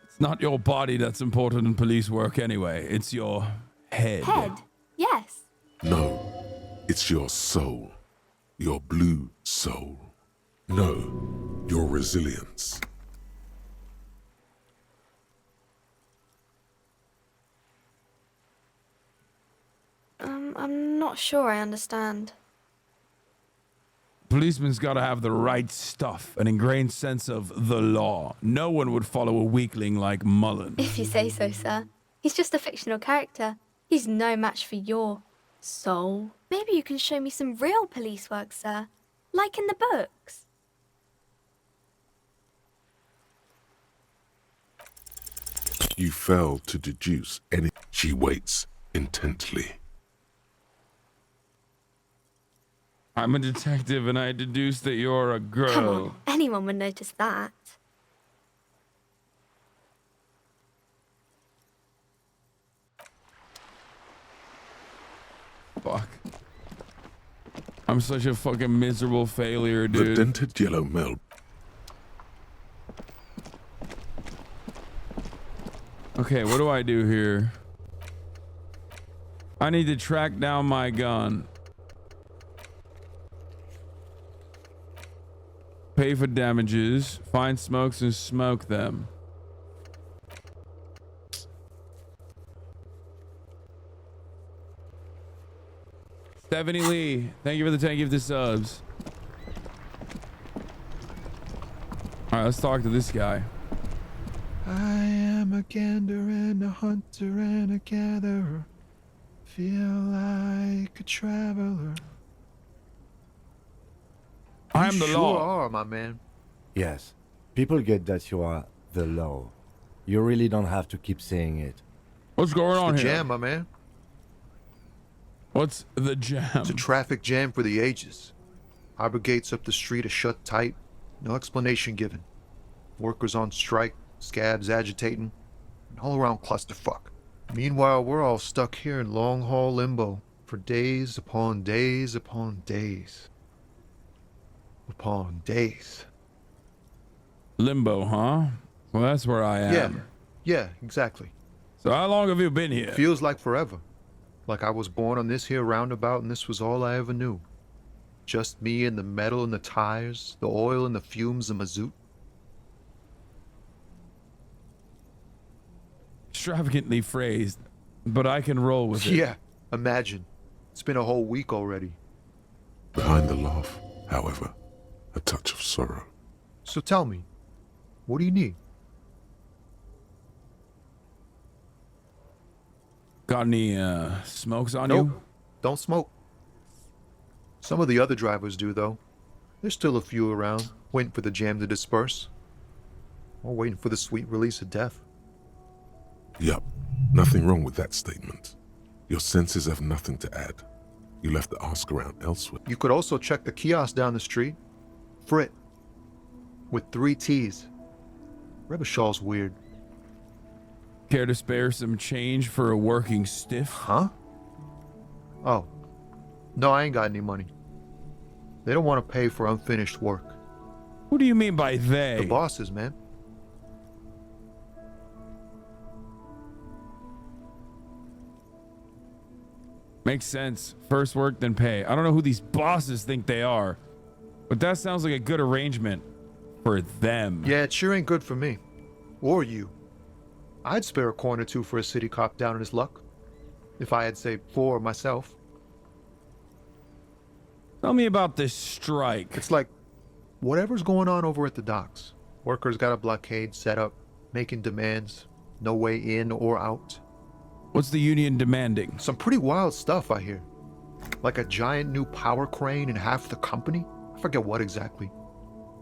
It's not your body that's important in police work anyway. It's your head.
Head? Yes.
No, it's your soul. Your blue soul. No, your resilience.
I'm not sure I understand.
Policeman's gotta have the right stuff, an ingrained sense of the law. No one would follow a weakling like Mullen.
If you say so, sir. He's just a fictional character. He's no match for your soul. Maybe you can show me some real police work, sir. Like in the books.
You fail to deduce any. She waits intently.
I'm a detective and I deduce that you're a girl.
Come on, anyone would notice that.
Fuck. I'm such a fucking miserable failure,
The
dude.
dented yellow mail.
Okay, what do I do here? I need to track down my gun. Pay for damages. Find smokes and smoke them. Stephanie Lee, thank you for the 10 gifted subs. Alright, let's talk to this guy.
I am a gander and a hunter and a gatherer. Feel like a traveler.
I am the
sure
law.
are, my man.
Yes, people get that you are the law. You really don't have to keep saying it.
What's going on
The
here?
jam, my man.
What's the jam?
It's a traffic jam for the ages. Harbor gates up the street are shut tight. No explanation given. Workers on strike, scabs agitating, an all-around clusterfuck. Meanwhile, we're all stuck here in long-haul limbo for days upon days upon days. Upon days.
Limbo, huh? Well, that's where I am.
Yeah, exactly.
So how long have you been here?
Feels like forever. Like I was born on this here roundabout and this was all I ever knew. Just me and the metal and the tires, the oil and the fumes of mazout.
Extravagantly phrased, but I can roll with it.
Yeah, imagine. It's been a whole week already.
Behind the laugh, however, a touch of sorrow.
So tell me, What do you need?
Got any smokes on
Nope.
you?
Don't smoke. Some of the other drivers do, though. There's still a few around, waiting for the jam to disperse. Or waiting for the sweet release of death.
Yup, nothing wrong with that statement. Your senses have nothing to add. You'll have to ask around elsewhere.
You could also check the kiosk down the street. Frit. With 3 T's. Rebishaw's weird.
Care to spare some change for a working stiff?
Huh? Oh. No, I ain't got any money. They don't want to pay for unfinished work.
What do you mean by they?
The bosses, man.
Makes sense. First work, then pay. I don't know who these bosses think they are, but that sounds like a good arrangement for them.
Yeah, it sure ain't good for me. Or you. I'd spare a coin or two for a city cop down in his luck. If I had, say, 4 myself.
Tell me about this strike.
It's like, whatever's going on over at the docks. Workers got a blockade set up, making demands, no way in or out.
What's the union demanding?
Some pretty wild stuff, I hear. Like a giant new power crane in half the company? I forget what exactly.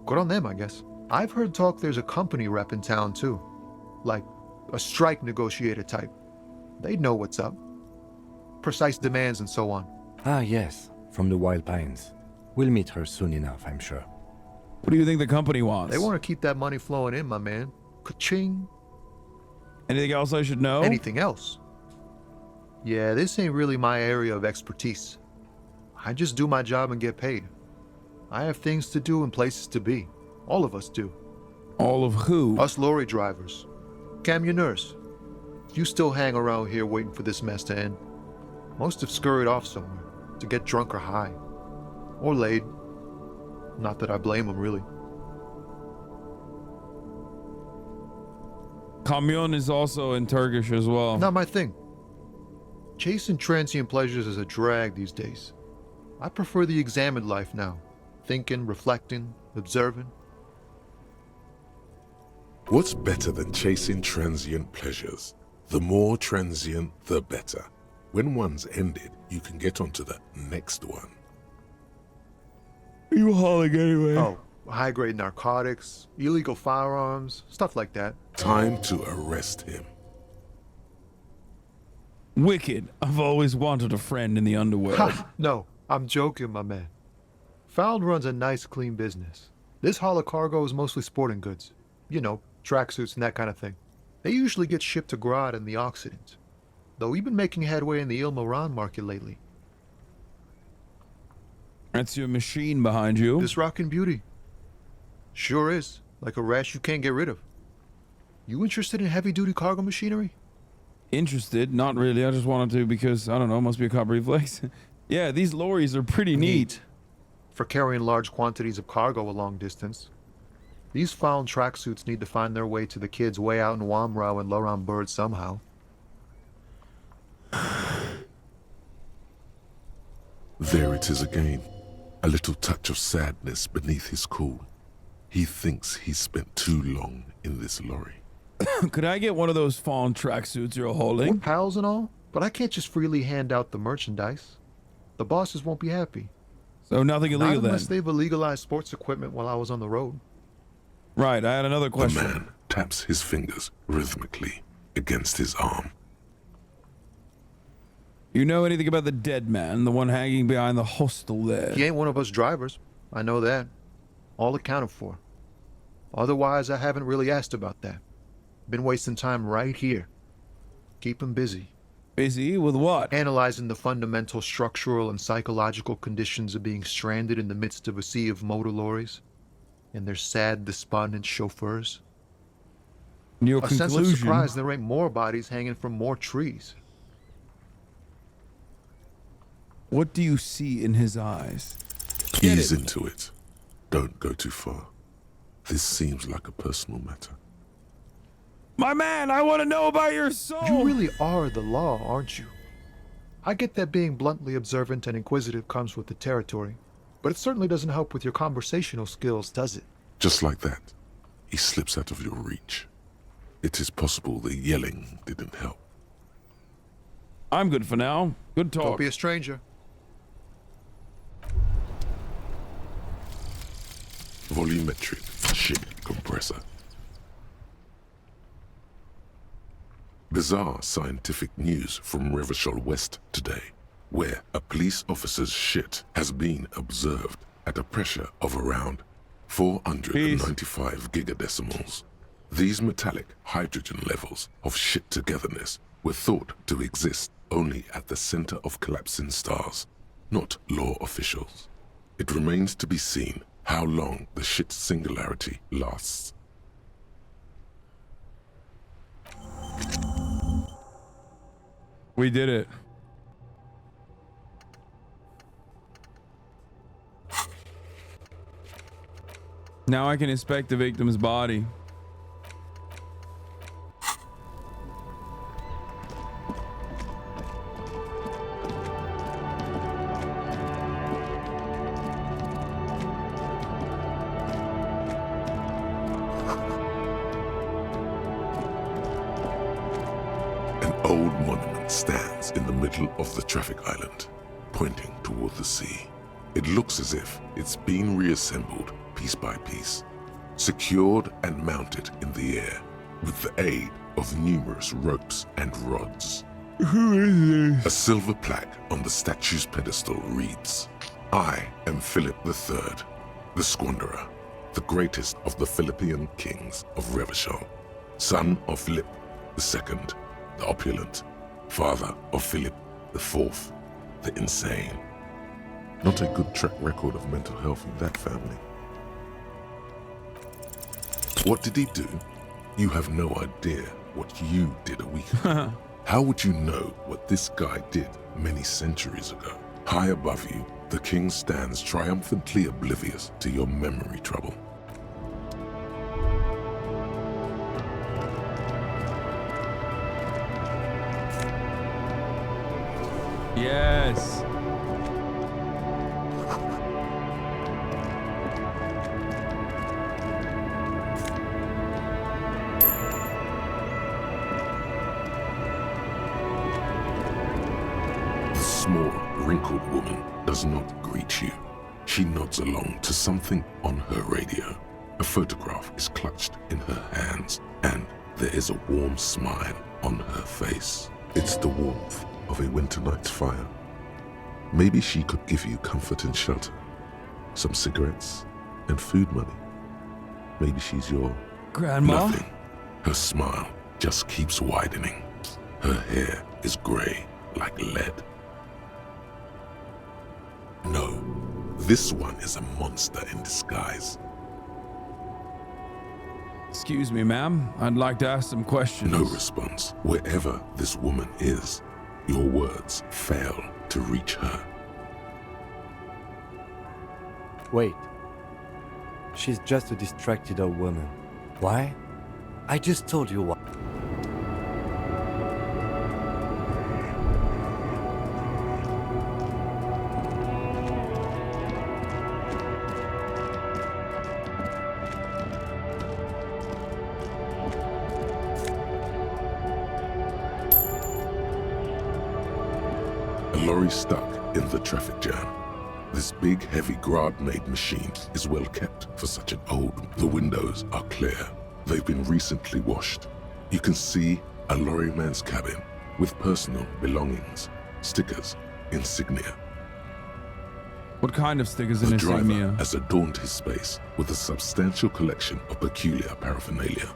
Good on them, I guess. I've heard talk there's a company rep in town, too. Like, a strike negotiator type. They'd know what's up. Precise demands and so on.
Ah, yes, from the Wild Pines. We'll meet her soon enough, I'm sure.
What do you think the company wants?
They want to keep that money flowing in, my man. Ka-ching.
Anything else I should know?
Anything else? Yeah, this ain't really my area of expertise. I just do my job and get paid. I have things to do and places to be. All of us do.
All of who?
Us lorry drivers. Camioners. You still hang around here waiting for this mess to end. Most have scurried off somewhere to get drunk or high. Or laid. Not that I blame them, really.
Kamyon is also in Turkish as well.
Not my thing. Chasing transient pleasures is a drag these days. I prefer the examined life now. Thinking, reflecting, observing.
What's better than chasing transient pleasures? The more transient, the better. When one's ended, you can get onto the next one.
Are you hauling anyway?
Oh, high-grade narcotics, illegal firearms, stuff like that.
Time to arrest him.
Wicked. I've always wanted a friend in the underworld.
Ha! No, I'm joking, my man. Found runs a nice, clean business. This haul of cargo is mostly sporting goods. You know, tracksuits and that kind of thing. They usually get shipped to Grad and the Occident. Though we've been making headway in the Ilmaran market lately.
That's your machine behind you.
This rockin' beauty. Sure is. Like a rash you can't get rid of. You interested in heavy-duty cargo machinery?
Interested? Not really. I just wanted to because, I don't know, must be a cop reflex. Yeah, these lorries are pretty neat.
For carrying large quantities of cargo a long distance. These found tracksuits need to find their way to the kids way out in Wamrau and Loran Bird somehow.
There it is again. A little touch of sadness beneath his cool. He thinks he's spent too long in this lorry.
Could I get one of those fawn tracksuits you're
We're
holding?
pals and all, but I can't just freely hand out the merchandise. The bosses won't be happy.
So nothing
Not
illegal then?
unless they've illegalized sports equipment while I was on the road.
Right, I had another
The
question.
man taps his fingers rhythmically against his arm.
You know anything about the dead man, the one hanging behind the hostel there?
He ain't one of us drivers. I know that. All accounted for. Otherwise, I haven't really asked about that. Been wasting time right here. Keep him busy.
Busy with what?
Analyzing the fundamental structural and psychological conditions of being stranded in the midst of a sea of motor lorries and their sad, despondent chauffeurs.
Your
A sense of
conclusion?
surprise there ain't more bodies hanging from more trees.
What do you see in his eyes?
Ease into it. Don't go too far. This seems like a personal matter.
My man, I want to know about your soul.
You really are the law, aren't you? I get that being bluntly observant and inquisitive comes with the territory, but it certainly doesn't help with your conversational skills, does it?
Just like that. he slips out of your reach. It is possible the yelling didn't help.
I'm good for now. Good talk.
Don't be a stranger.
Volumetric ship compressor. Bizarre scientific news from Revachol West today, where a police officer's shit has been observed at a pressure of around 495 gigadecimals. These metallic hydrogen levels of shit togetherness were thought to exist only at the center of collapsing stars, not law officials. It remains to be seen how long the shit singularity lasts.
We did it. Now I can inspect the victim's body.
An old monument stands in the middle of the traffic island, pointing toward the sea. It looks as if it's been reassembled piece by piece, secured and mounted in the air with the aid of numerous ropes and rods.
Who is this?
A silver plaque on the statue's pedestal reads, "I am Philip III, the Squanderer, the greatest of the Philippian kings of Revachol, son of Philip II, the opulent, father of Philip IV, the insane." Not a good track record of mental health in that family. What did he do? You have no idea what you did a week ago. How would you know what this guy did many centuries ago? High above you, the king stands triumphantly oblivious to your memory trouble.
Yes.
The small, wrinkled woman does not greet you. She nods along to something on her radio. A photograph is clutched in her hands, and there is a warm smile on her face. It's the warmth of a winter night's fire. Maybe she could give you comfort and shelter, some cigarettes and food money. Maybe she's your
Grandma?
nothing. Her smile just keeps widening. Her hair is gray like lead. No, this one is a monster in disguise.
Excuse me, ma'am. I'd like to ask some questions.
No response. Wherever this woman is, your words fail to reach her.
Wait. She's just a distracted old woman. Why? I just told you why.
A lorry stuck in the traffic jam. This big, heavy Grad-made machine is well kept for such an old. The windows are clear. They've been recently washed. You can see a lorryman's cabin with personal belongings, stickers, insignia.
What kind of stickers and
The driver
insignia?
has adorned his space with a substantial collection of peculiar paraphernalia.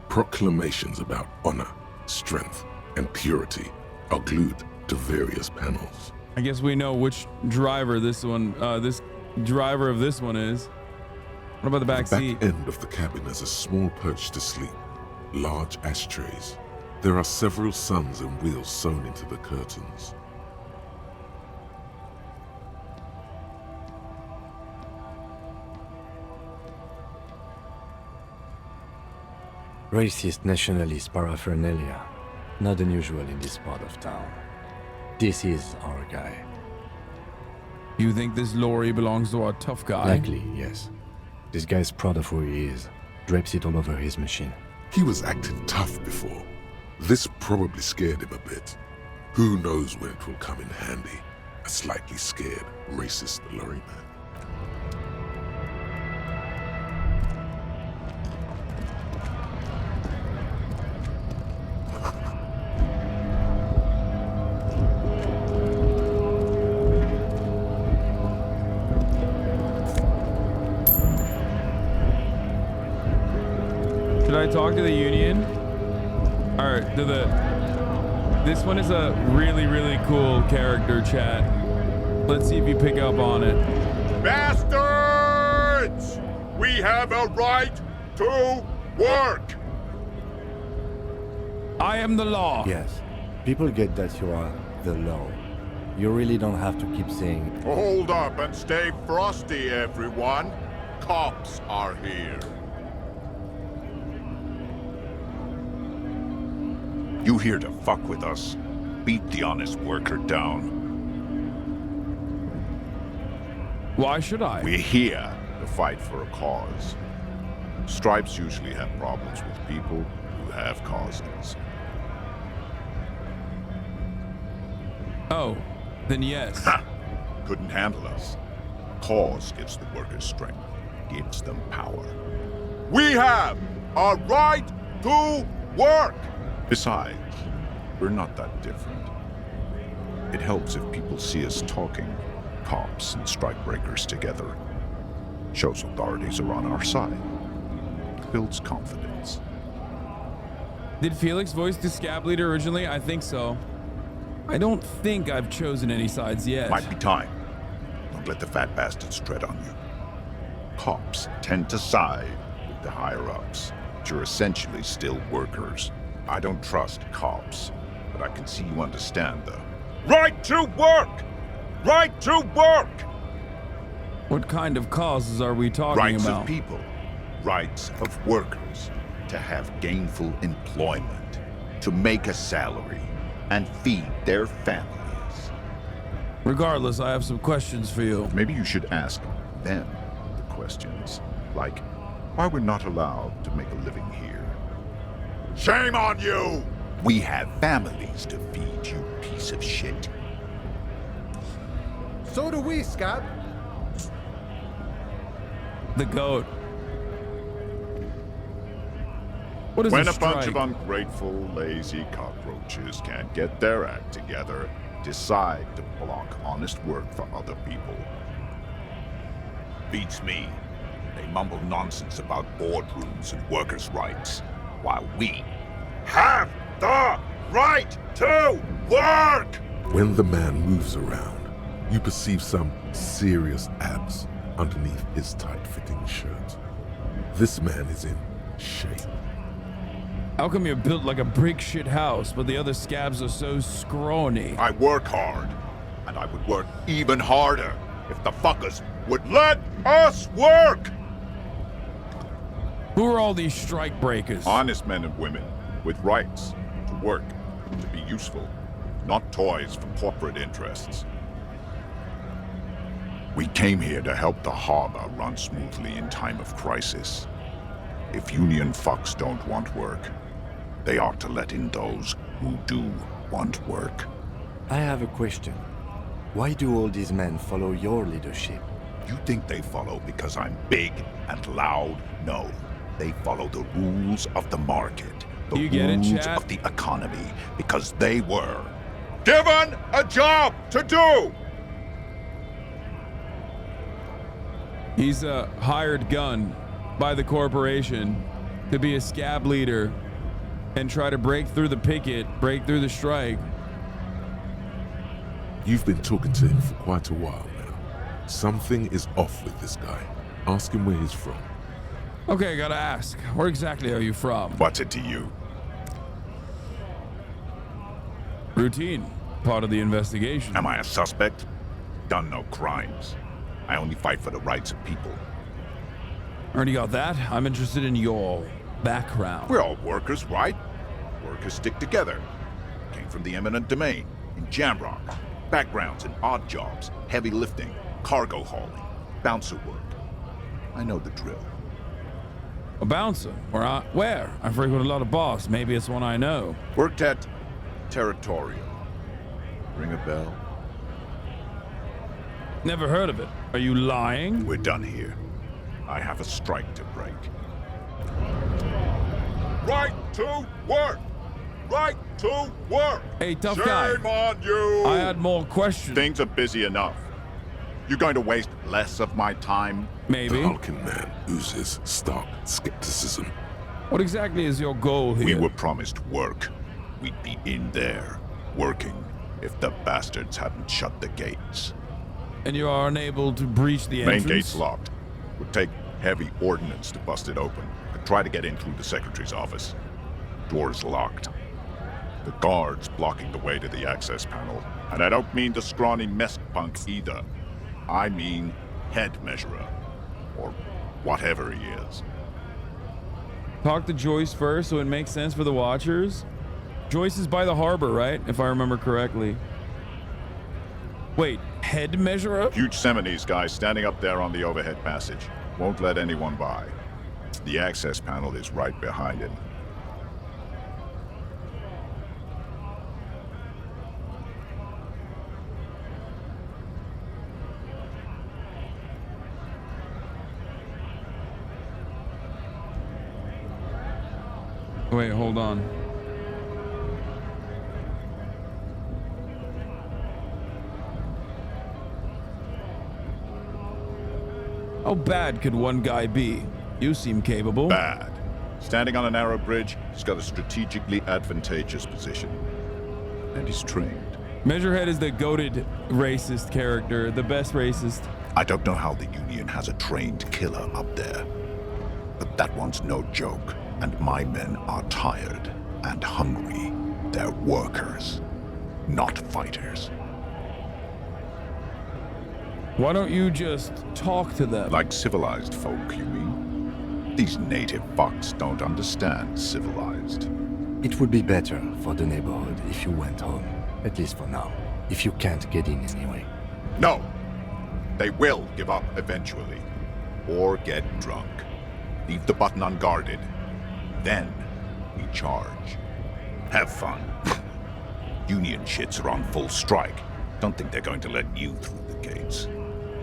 Proclamations about honor, strength, and purity are glued to various panels.
I guess we know which driver this driver of this one is. What about the back
The
seat?
back end of the cabin has a small perch to sleep, large ashtrays. There are several suns and wheels sewn into the curtains.
Racist nationalist paraphernalia. Not unusual in this part of town. This is our guy.
You think this lorry belongs to our tough guy?
Likely, yes. This guy's proud of who he is. drapes it all over his machine.
He was acting tough before. This probably scared him a bit. Who knows when it will come in handy? A slightly scared, racist lorry man.
Should I talk to the union? All right, this one is a really, really cool character, chat. Let's see if you pick up on it.
Bastards! We have a right to work!
I am the law.
Yes, people get that you are the law. You really don't have to keep saying,
Hold up and stay frosty, everyone. Cops are here. You here to fuck with us? Beat the honest worker down.
Why should I?
We're here to fight for a cause. Stripes usually have problems with people who have causes.
Oh, then yes.
Ha! Couldn't handle us. Cause gives the workers strength, gives them power. We have a right to work! Besides, we're not that different. It helps if people see us talking, cops and strikebreakers together. Shows authorities are on our side. Builds confidence.
Did Felix voice the scab leader originally? I think so. I don't think I've chosen any sides yet.
Might be time. Don't let the fat bastards tread on you. Cops tend to side with the higher-ups, but you're essentially still workers. I don't trust cops, but I can see you understand the right to work! Right to work!
What kind of causes are we talking
Rights
about?
of people, rights of workers, to have gainful employment, to make a salary, and feed their families.
Regardless, I have some questions for you.
Maybe you should ask them the questions, like why we're not allowed to make a living here. Shame on you! We have families to feed, you piece of shit.
So do we, Scott.
The goat. What is
When
a
a bunch
strike?
of ungrateful, lazy cockroaches can't get their act together, decide to block honest work for other people. Beats me. They mumble nonsense about boardrooms and workers' rights, while we have the right to work!
When the man moves around, you perceive some serious abs underneath his tight-fitting shirt. This man is in shape.
How come you're built like a brick shit house, but the other scabs are so scrawny?
I work hard, and I would work even harder if the fuckers would let us work!
Who are all these strike breakers?
Honest men and women with rights to work, to be useful, not toys for corporate interests. We came here to help the harbor run smoothly in time of crisis. If union fucks don't want work, they ought to let in those who do want work.
I have a question. Why do all these men follow your leadership?
You think they follow because I'm big and loud? No. They follow the rules of the market, the
You get it,
rules
chat?
of the economy, because they were given a job to do!
He's a hired gun by the corporation to be a scab leader and try to break through the picket, break through the strike.
You've been talking to him for quite a while now. Something is off with this guy. Ask him where he's from.
Okay, I gotta ask, where exactly are you from?
What's it to you?
Routine, part of the investigation.
Am I a suspect? Done no crimes. I only fight for the rights of people.
Already got that. I'm interested in your background.
We're all workers, right? Workers stick together. Came from the eminent domain, in Jamrock. Backgrounds in odd jobs, heavy lifting, cargo hauling, bouncer work. I know the drill.
A bouncer? Where? I frequent a lot of bars. Maybe it's one I know.
Worked at Territorial. Ring a bell?
Never heard of it. Are you lying?
We're done here. I have a strike to break. Right to work! Right to work!
Hey, tough guy.
Shame on you!
I had more questions.
Things are busy enough. You going to waste less of my time?
Maybe.
The hulking man oozes stark skepticism.
What exactly is your goal here?
We were promised work. We'd be in there, working, if the bastards hadn't shut the gates.
And you are unable to breach the entrance?
Main gate's locked. Would take heavy ordnance to bust it open. Could try to get in through the secretary's office. Door's locked. The guard's blocking the way to the access panel. And I don't mean the scrawny mess punk either. I mean head measurer. Or whatever he is.
Talk to Joyce first so it makes sense for the Watchers. Joyce is by the harbor, right? If I remember correctly. Wait, head measurer?
Huge Seminese guy standing up there on the overhead passage. Won't let anyone by. The access panel is right behind him.
Wait, hold on. How bad could one guy be? You seem capable.
Bad. Standing on a narrow bridge, he's got a strategically advantageous position. And he's trained.
Measurehead is the goated racist character, the best racist.
I don't know how the Union has a trained killer up there. But that one's no joke. And my men are tired and hungry. They're workers, not fighters.
Why don't you just talk to them?
Like civilized folk, you mean? These native fucks don't understand civilized.
It would be better for the neighborhood if you went home, at least for now, if you can't get in anyway.
No! They will give up eventually. Or get drunk. Leave the button unguarded. Then, we charge. Have fun. Union shits are on full strike. Don't think they're going to let you through the gates.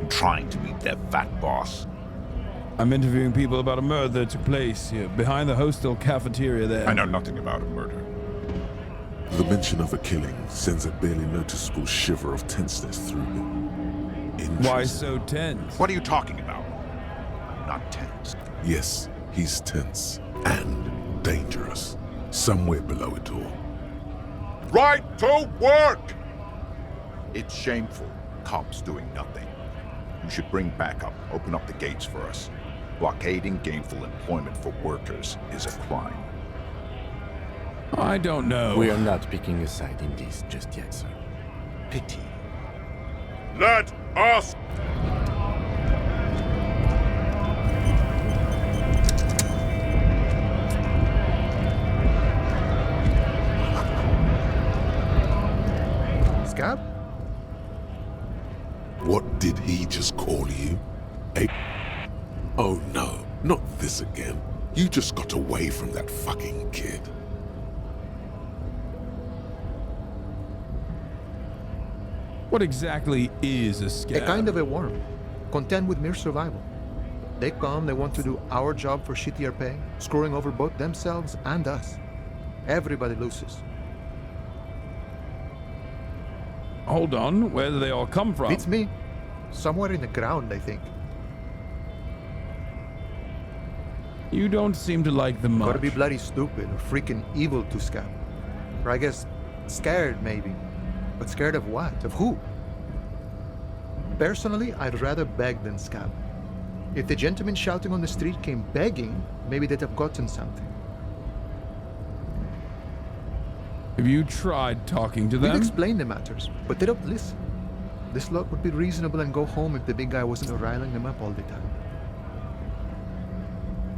I'm trying to meet their fat boss.
I'm interviewing people about a murder that took place here, behind the hostel cafeteria there.
I know nothing about a murder.
The mention of a killing sends a barely noticeable shiver of tenseness through me.
Why so tense?
What are you talking about? I'm not tense.
Yes, he's tense. And dangerous. Somewhere below it all.
Right to work! It's shameful. Cops doing nothing. You should bring backup. Open up the gates for us. Blockading gainful employment for workers is a crime.
I don't know.
We are not picking a side in this just yet, sir.
Pity. Let us...
Scab?
What did he just call you? Oh no, not this again. You just got away from that fucking kid.
What exactly is a scab?
A kind of a worm, content with mere survival. They come, they want to do our job for shittier pay, screwing over both themselves and us. Everybody loses.
Hold on, where do they all come from?
Beats me. Somewhere in the ground, I think.
You don't seem to like them much.
Gotta be bloody stupid or freaking evil to scab. Or I guess scared, maybe. But scared of what? Of who? Personally, I'd rather beg than scab. If the gentleman shouting on the street came begging, maybe they'd have gotten something.
Have you tried talking to them?
We've explained the matters, but they don't listen. This lot would be reasonable and go home if the big guy wasn't riling them up all the time.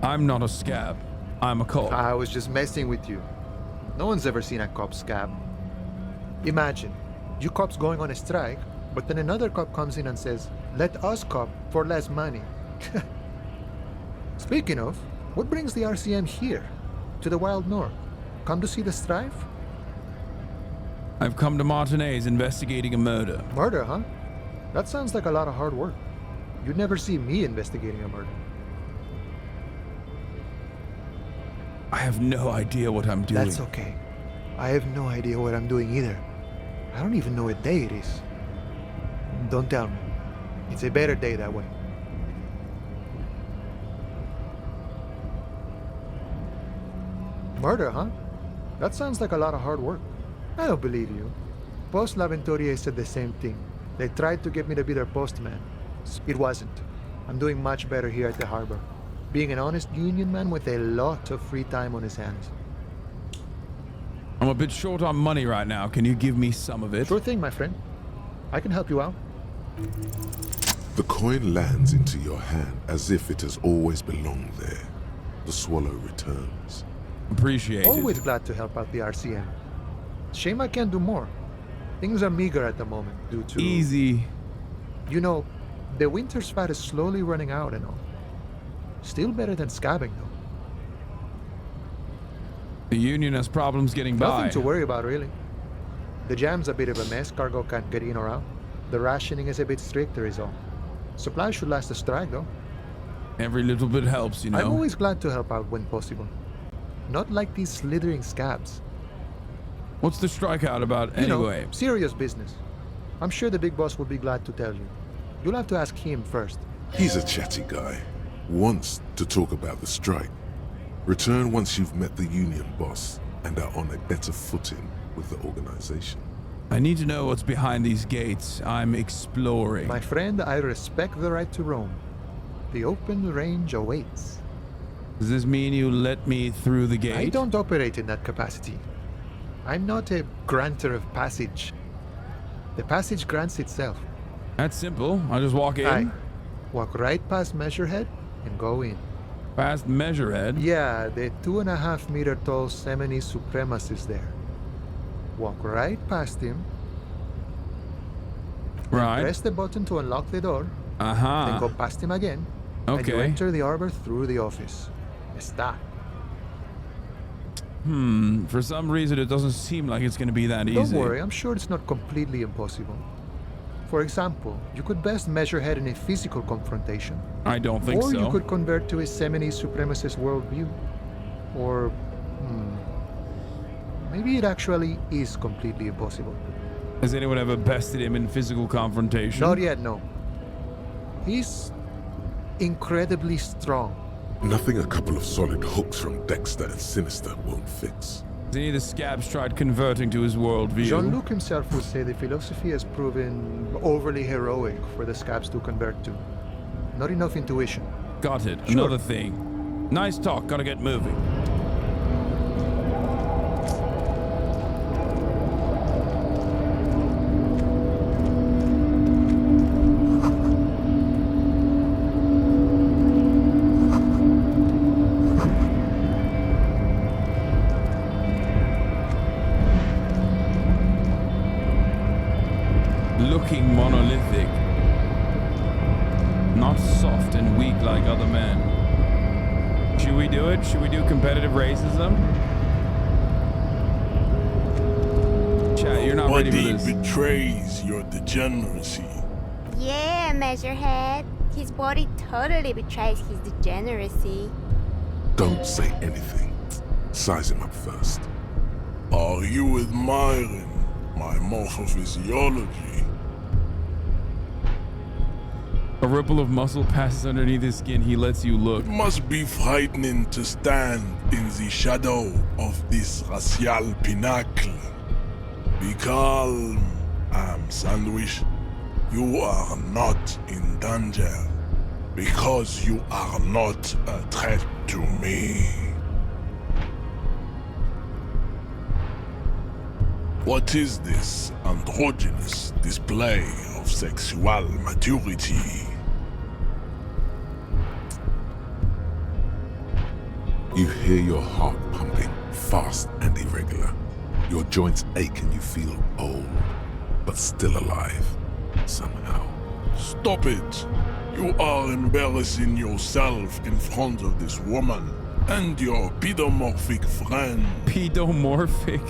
I'm not a scab. I'm a cop.
I was just messing with you. No one's ever seen a cop scab. Imagine, you cops going on a strike, but then another cop comes in and says, "Let us cop for less money." Speaking of, What brings the RCM here? To the Wild North? Come to see the strife?
I've come to Martinez investigating a murder.
Murder, huh? That sounds like a lot of hard work. You'd never see me investigating a murder.
I have no idea what I'm doing.
That's okay. I have no idea what I'm doing either. I don't even know what day it is. Don't tell me. It's a better day that way. Murder, huh? That sounds like a lot of hard work. I don't believe you. Post L'Aventurier said the same thing. They tried to get me to be their postman. It wasn't. I'm doing much better here at the harbor. Being an honest union man with a lot of free time on his hands.
I'm a bit short on money right now. Can you give me some of it?
Sure thing, my friend. I can help you out.
The coin lands into your hand as if it has always belonged there. The swallow returns.
Appreciate it.
Always glad to help out the RCM. Shame I can't do more. Things are meager at the moment due to...
Easy.
You know, the winter's fat is slowly running out and all. Still better than scabbing, though.
The Union has problems getting by.
Nothing to worry about, really. The jam's a bit of a mess. Cargo can't get in or out. The rationing is a bit stricter is all. Supplies should last a strike, though.
Every little bit helps, you know.
I'm always glad to help out when possible. Not like these slithering scabs.
What's the strikeout about anyway?
You know, serious business. I'm sure the big boss will be glad to tell you. You'll have to ask him first.
He's a chatty guy. Wants to talk about the strike. Return once you've met the union boss and are on a better footing with the organization.
I need to know what's behind these gates. I'm exploring.
My friend, I respect the right to roam. The open range awaits.
Does this mean you let me through the gate?
I don't operate in that capacity. I'm not a granter of passage. The passage grants itself.
That's simple. I'll just walk in.
Aye. Walk right past Measurehead and go in.
Past Measurehead?
Yeah, the 2.5 meter tall Semini supremacist there. Walk right past him.
Right.
Press the button to unlock the door.
Uh-huh.
Then go past him again.
Okay.
And you enter the arbor through the office. Está.
For some reason it doesn't seem like it's going to be that easy.
Don't worry, I'm sure it's not completely impossible. For example, you could best Measurehead in a physical confrontation.
I don't think so.
Or you could convert to a Semini supremacist worldview. Or... maybe it actually is completely impossible.
Has anyone ever bested him in physical confrontation?
Not yet, no. He's incredibly strong.
Nothing a couple of solid hooks from Dexter and Sinister won't fix.
Has any of the scabs tried converting to his worldview?
Jean-Luc himself would say the philosophy has proven overly heroic for the scabs to convert to. Not enough intuition.
Got it.
Sure.
Another thing. Nice talk. Gotta get moving. Looking monolithic. Not soft and weak like other men. Should we do it? Should we do competitive racism? Chat, you're not ready for this.
Body betrays your degeneracy.
Yeah, Measurehead. His body totally betrays his degeneracy.
Don't say anything. Size him up first.
Are you admiring my morphophysiology?
A ripple of muscle passes underneath his skin. He lets you look.
It must be frightening to stand in the shadow of this racial pinnacle. Be calm, Sandwich. You are not in danger because you are not a threat to me. What is this androgynous display of sexual maturity?
You hear your heart pumping, fast and irregular. Your joints ache and you feel old, but still alive, somehow.
Stop it! You are embarrassing yourself in front of this woman. and your pedomorphic friend.
Pedomorphic?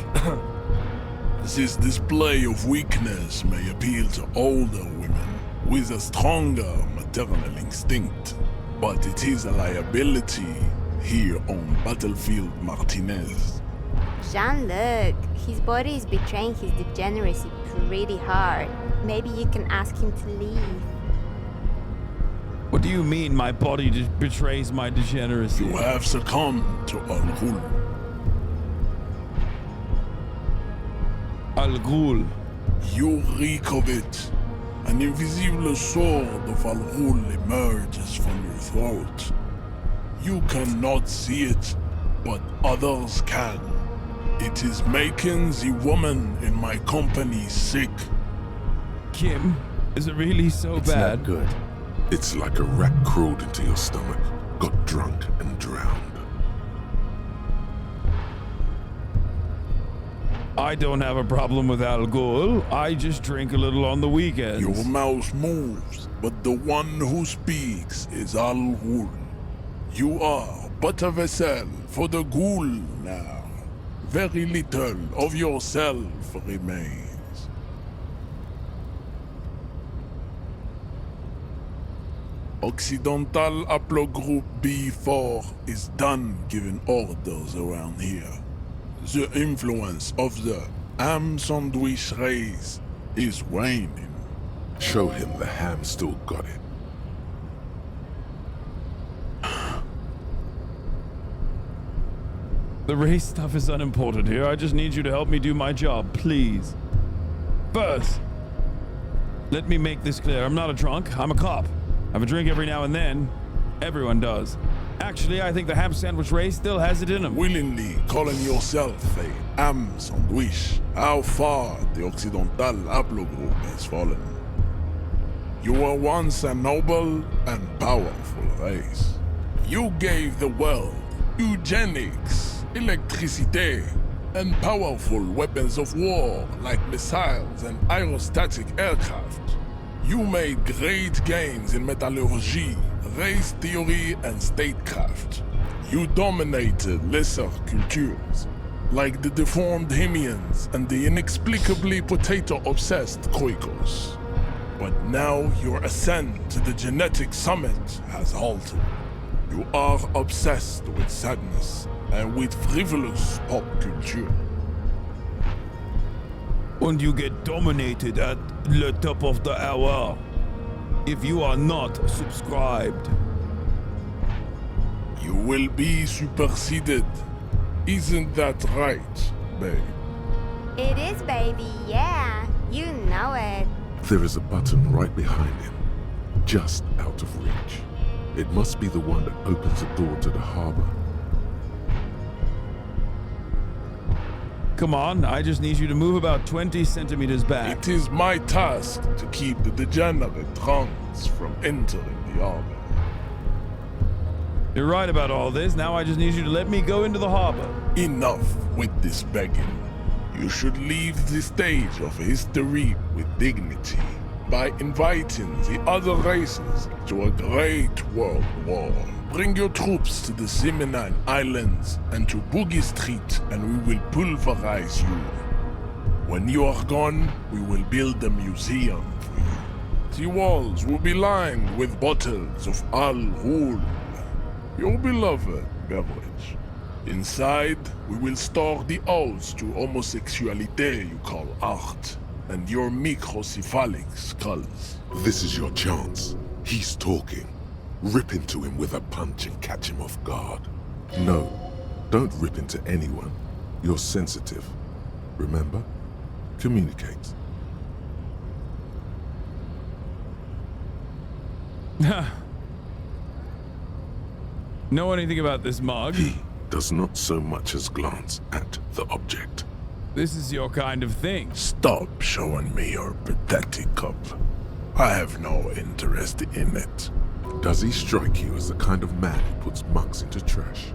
This display of weakness may appeal to older women with a stronger maternal instinct, but it is a liability here on Battlefield Martinez.
Jean-Luc, his body is betraying his degeneracy pretty hard. Maybe you can ask him to leave.
What do you mean my body betrays my degeneracy?
You have succumbed to Al Ghul.
Al Ghul.
You reek of it. An invisible sword of Al Ghul emerges from your throat. You cannot see it, but others can. It is making the woman in my company sick.
Kim, is it really so
It's
bad?
not good.
It's like a rat crawled into your stomach, got drunk and drowned.
I don't have a problem with Al Ghul. I just drink a little on the weekends.
Your mouth moves, but the one who speaks is Al Ghul. You are but a vessel for the Ghul now. Very little of yourself remains. Occidental Haplogroup B4 is done giving orders around here. The influence of the ham sandwich race is waning.
Show him the ham still got it.
The race stuff is unimportant here. I just need you to help me do my job, please. First, let me make this clear. I'm not a drunk. I'm a cop. I have a drink every now and then. Everyone does. Actually, I think the ham sandwich race still has it in them.
Willingly calling yourself a ham sandwich, how far the Occidental Haplogroup has fallen. You were once a noble and powerful race. You gave the world eugenics, electricity, and powerful weapons of war like missiles and aerostatic aircraft. You made great gains in metallurgy, race theory, and statecraft. You dominated lesser cultures, like the deformed Hemians and the inexplicably potato-obsessed Quakers. But now your ascent to the genetic summit has halted. You are obsessed with sadness and with frivolous pop culture.
And you get dominated at the top of the hour if you are not subscribed.
You will be superseded. Isn't that right, babe?
It is, baby, yeah. You know it.
There is a button right behind him, just out of reach. It must be the one that opens the door to the harbor.
Come on, I just need you to move about 20 centimeters back.
It is my task to keep the degenerate drunks from entering the harbor.
You're right about all this. Now I just need you to let me go into the harbor.
Enough with this begging. You should leave the stage of history with dignity by inviting the other races to a great world war. Bring your troops to the Seminole Islands and to Boogie Street, and we will pulverize you. When you are gone, we will build a museum for you. The walls will be lined with bottles of Al Ghul, your beloved beverage. Inside, we will store the odes to homosexuality you call art, and your microcephalic skulls.
This is your chance. He's talking. Rip into him with a punch and catch him off guard. No, don't rip into anyone. You're sensitive. Remember? Communicate.
Know anything about this mug?
He does not so much as glance at the object.
This is your kind of thing.
Stop showing me your pathetic cup. I have no interest in it.
Does he strike you as the kind of man who puts mugs into trash?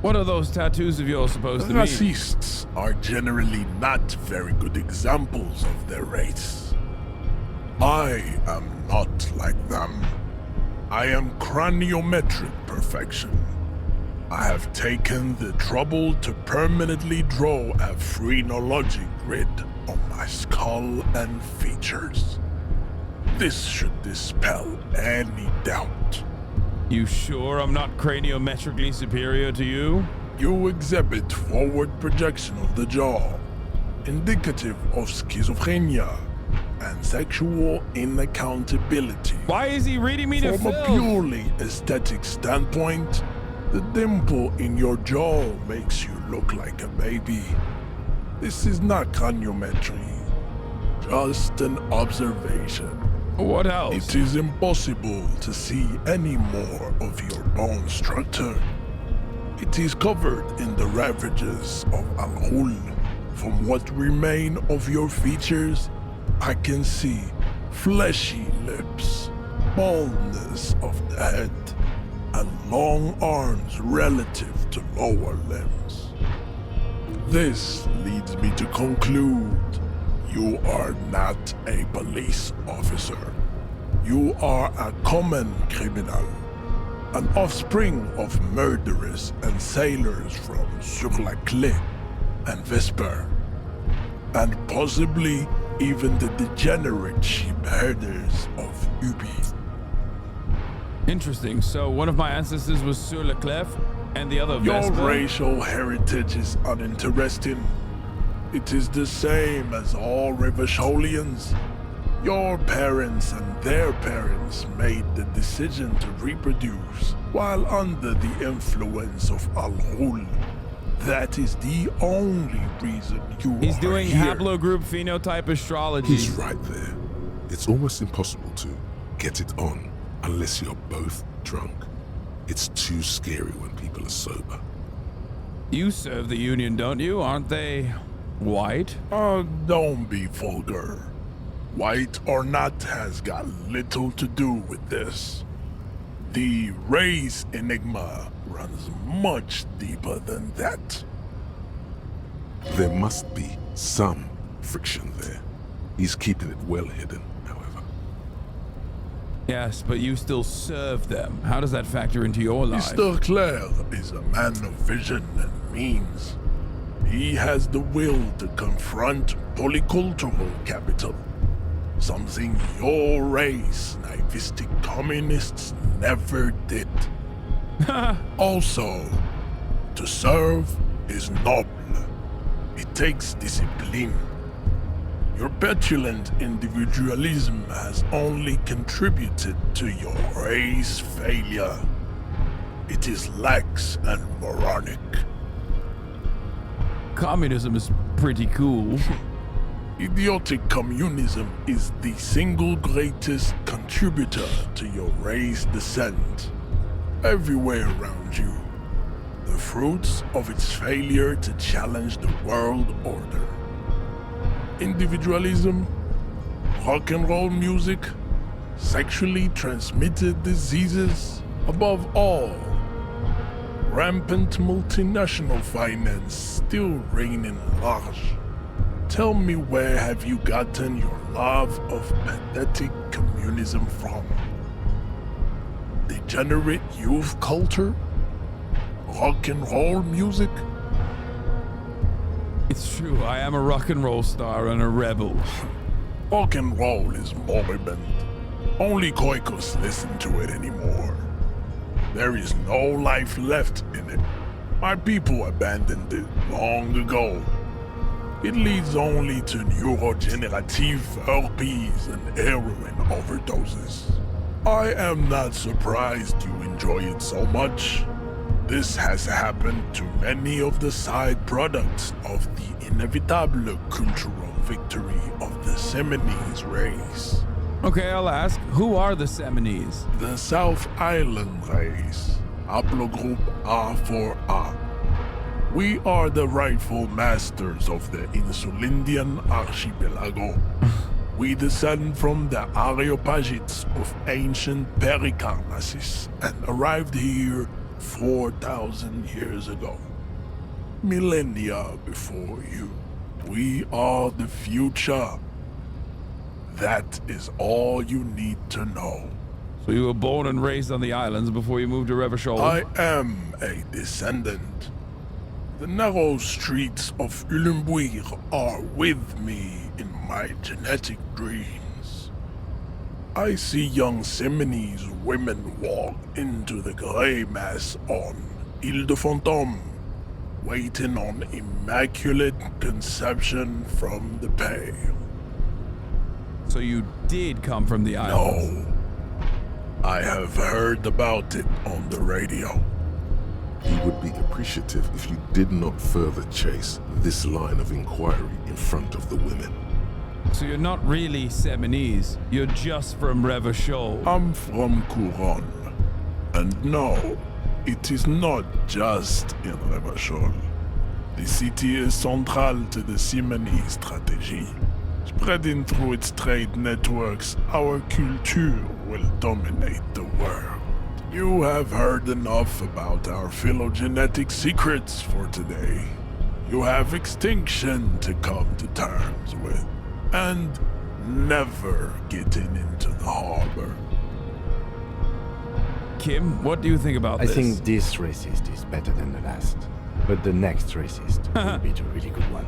What are those tattoos of yours supposed to mean?
Racists are generally not very good examples of their race. I am not like them. I am craniometric perfection. I have taken the trouble to permanently draw a phrenology grid on my skull and features. This should dispel any doubt.
You sure I'm not craniometrically superior to you?
You exhibit forward projection of the jaw, indicative of schizophrenia and sexual inaccountability.
Why is he reading me to
From a
film?
purely aesthetic standpoint, the dimple in your jaw makes you look like a baby. This is not craniometry, just an observation.
What else?
It is impossible to see any more of your bone structure. It is covered in the ravages of Al-Hul. From what remain of your features, I can see fleshy lips, baldness of the head, and long arms relative to lower limbs. This leads me to conclude you are not a police officer. You are a common criminal, an offspring of murderers and sailors from Sur-la-Clé and Vesper, and possibly even the degenerate sheep herders of Ubi.
Interesting. So one of my ancestors was Sur la Clef and the other
Your
Vespa?
racial heritage is uninteresting. It is the same as all Rivasholians. Your parents and their parents made the decision to reproduce while under the influence of Al-Hul. That is the only reason you
He's
are
doing
here.
haplogroup phenotype astrology.
He's right there. It's almost impossible to get it on unless you're both drunk. It's too scary when people are sober.
You serve the Union, don't you? Aren't they white?
Don't be vulgar. White or not has got little to do with this. The race enigma runs much deeper than that.
There must be some friction there. He's keeping it well hidden, however.
Yes, but you still serve them. How does that factor into your life?
Mr. Clare is a man of vision and means. He has the will to confront polycultural capital, something your race, naivistic communists, never did. Also, to serve is noble. It takes discipline. Your petulant individualism has only contributed to your race failure. It is lax and moronic.
Communism is pretty cool.
Idiotic communism is the single greatest contributor to your race descent. Everywhere around you, the fruits of its failure to challenge the world order. Individualism, rock and roll music, sexually transmitted diseases, above all, rampant multinational finance still reigning large. Tell me, where have you gotten your love of pathetic communism from? Degenerate youth culture? Rock and roll music?
It's true, I am a rock and roll star and a rebel.
Rock and roll is moribund. Only Koikos listen to it anymore. There is no life left in it. My people abandoned it long ago. It leads only to neurodegenerative herpes and heroin overdoses. I am not surprised you enjoy it so much. This has happened to many of the side products of the inevitable cultural victory of the Seminoles race.
Okay, I'll ask, who are the Seminoles?
The South Island race, haplogroup A4A. We are the rightful masters of the Insulindian archipelago. We descend from the Areopagites of ancient Pericarnassus and arrived here 4,000 years ago. Millennia before you. We are the future. That is all you need to know.
You were born and raised on the islands before you moved to Revachol.
I am a descendant. The narrow streets of Ulumbuir are with me in my genetic dreams. I see young Seminese women walk into the grey mass on Ile de Fantôme, waiting on immaculate conception from the pale.
So you did come from the islands?
No. I have heard about it on the radio.
He would be appreciative if you did not further chase this line of inquiry in front of the women.
So you're not really Seminese, you're just from Revachol.
I'm from Couronne. And no, it is not just in Revachol. The city is central to the Simonese strategy. Spreading through its trade networks, our culture will dominate the world. You have heard enough about our phylogenetic secrets for today. You have extinction to come to terms with, and never getting into the harbor.
Kim, what do you think about this?
I think this racist is better than the last, but the next racist will be the really good one.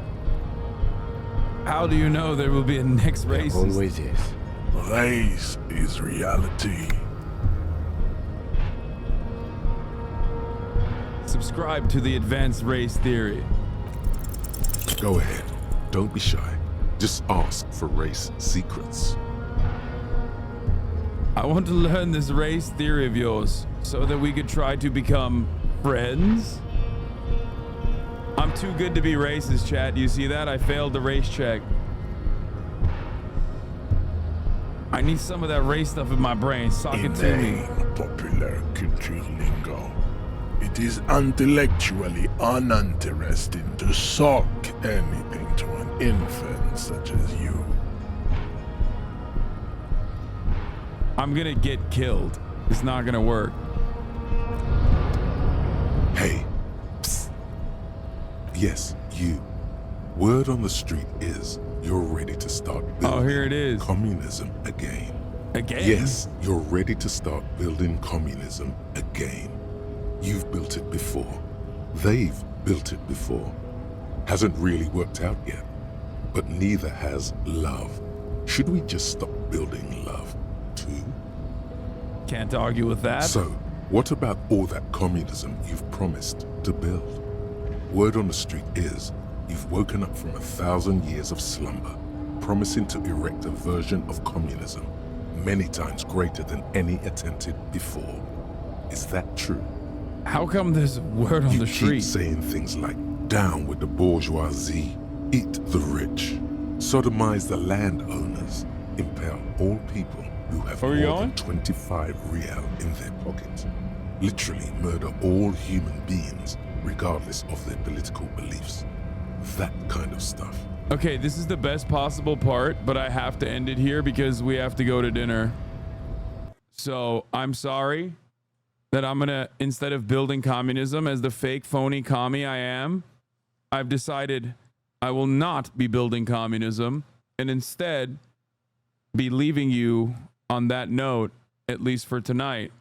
How do you know there will be a next racist?
There always is.
Race is reality.
Subscribe to the advanced race theory.
Go ahead. Don't be shy. Just ask for race secrets.
I want to learn this race theory of yours so that we could try to become friends. I'm too good to be racist, chat. You see that? I failed the race check. I need some of that race stuff in my brain. Sock it to me.
Popular culture lingo. It is intellectually uninteresting to sock anything to an infant such as you.
I'm gonna get killed. It's not gonna work.
Hey. Psst. Yes, you. Word on the street is you're ready to start building
here it is.
Communism again.
Again?
Yes, you're ready to start building communism again. You've built it before. They've built it before. Hasn't really worked out yet. But neither has love. Should we just stop building love, too?
Can't argue with that.
So, what about all that communism you've promised to build? Word on the street is you've woken up from 1,000 years of slumber, promising to erect a version of communism many times greater than any attempted before. Is that true?
How come there's word on the street?
You keep saying things like, down with the bourgeoisie, eat the rich, sodomize the landowners, impel all people who have more than 25 real in their pockets, literally murder all human beings regardless of their political beliefs. That kind of stuff.
Okay, this is the best possible part, but I have to end it here because we have to go to dinner. So I'm sorry that I'm gonna, instead of building communism as the fake phony commie I am, I've decided I will not be building communism and instead be leaving you on that note, at least for tonight.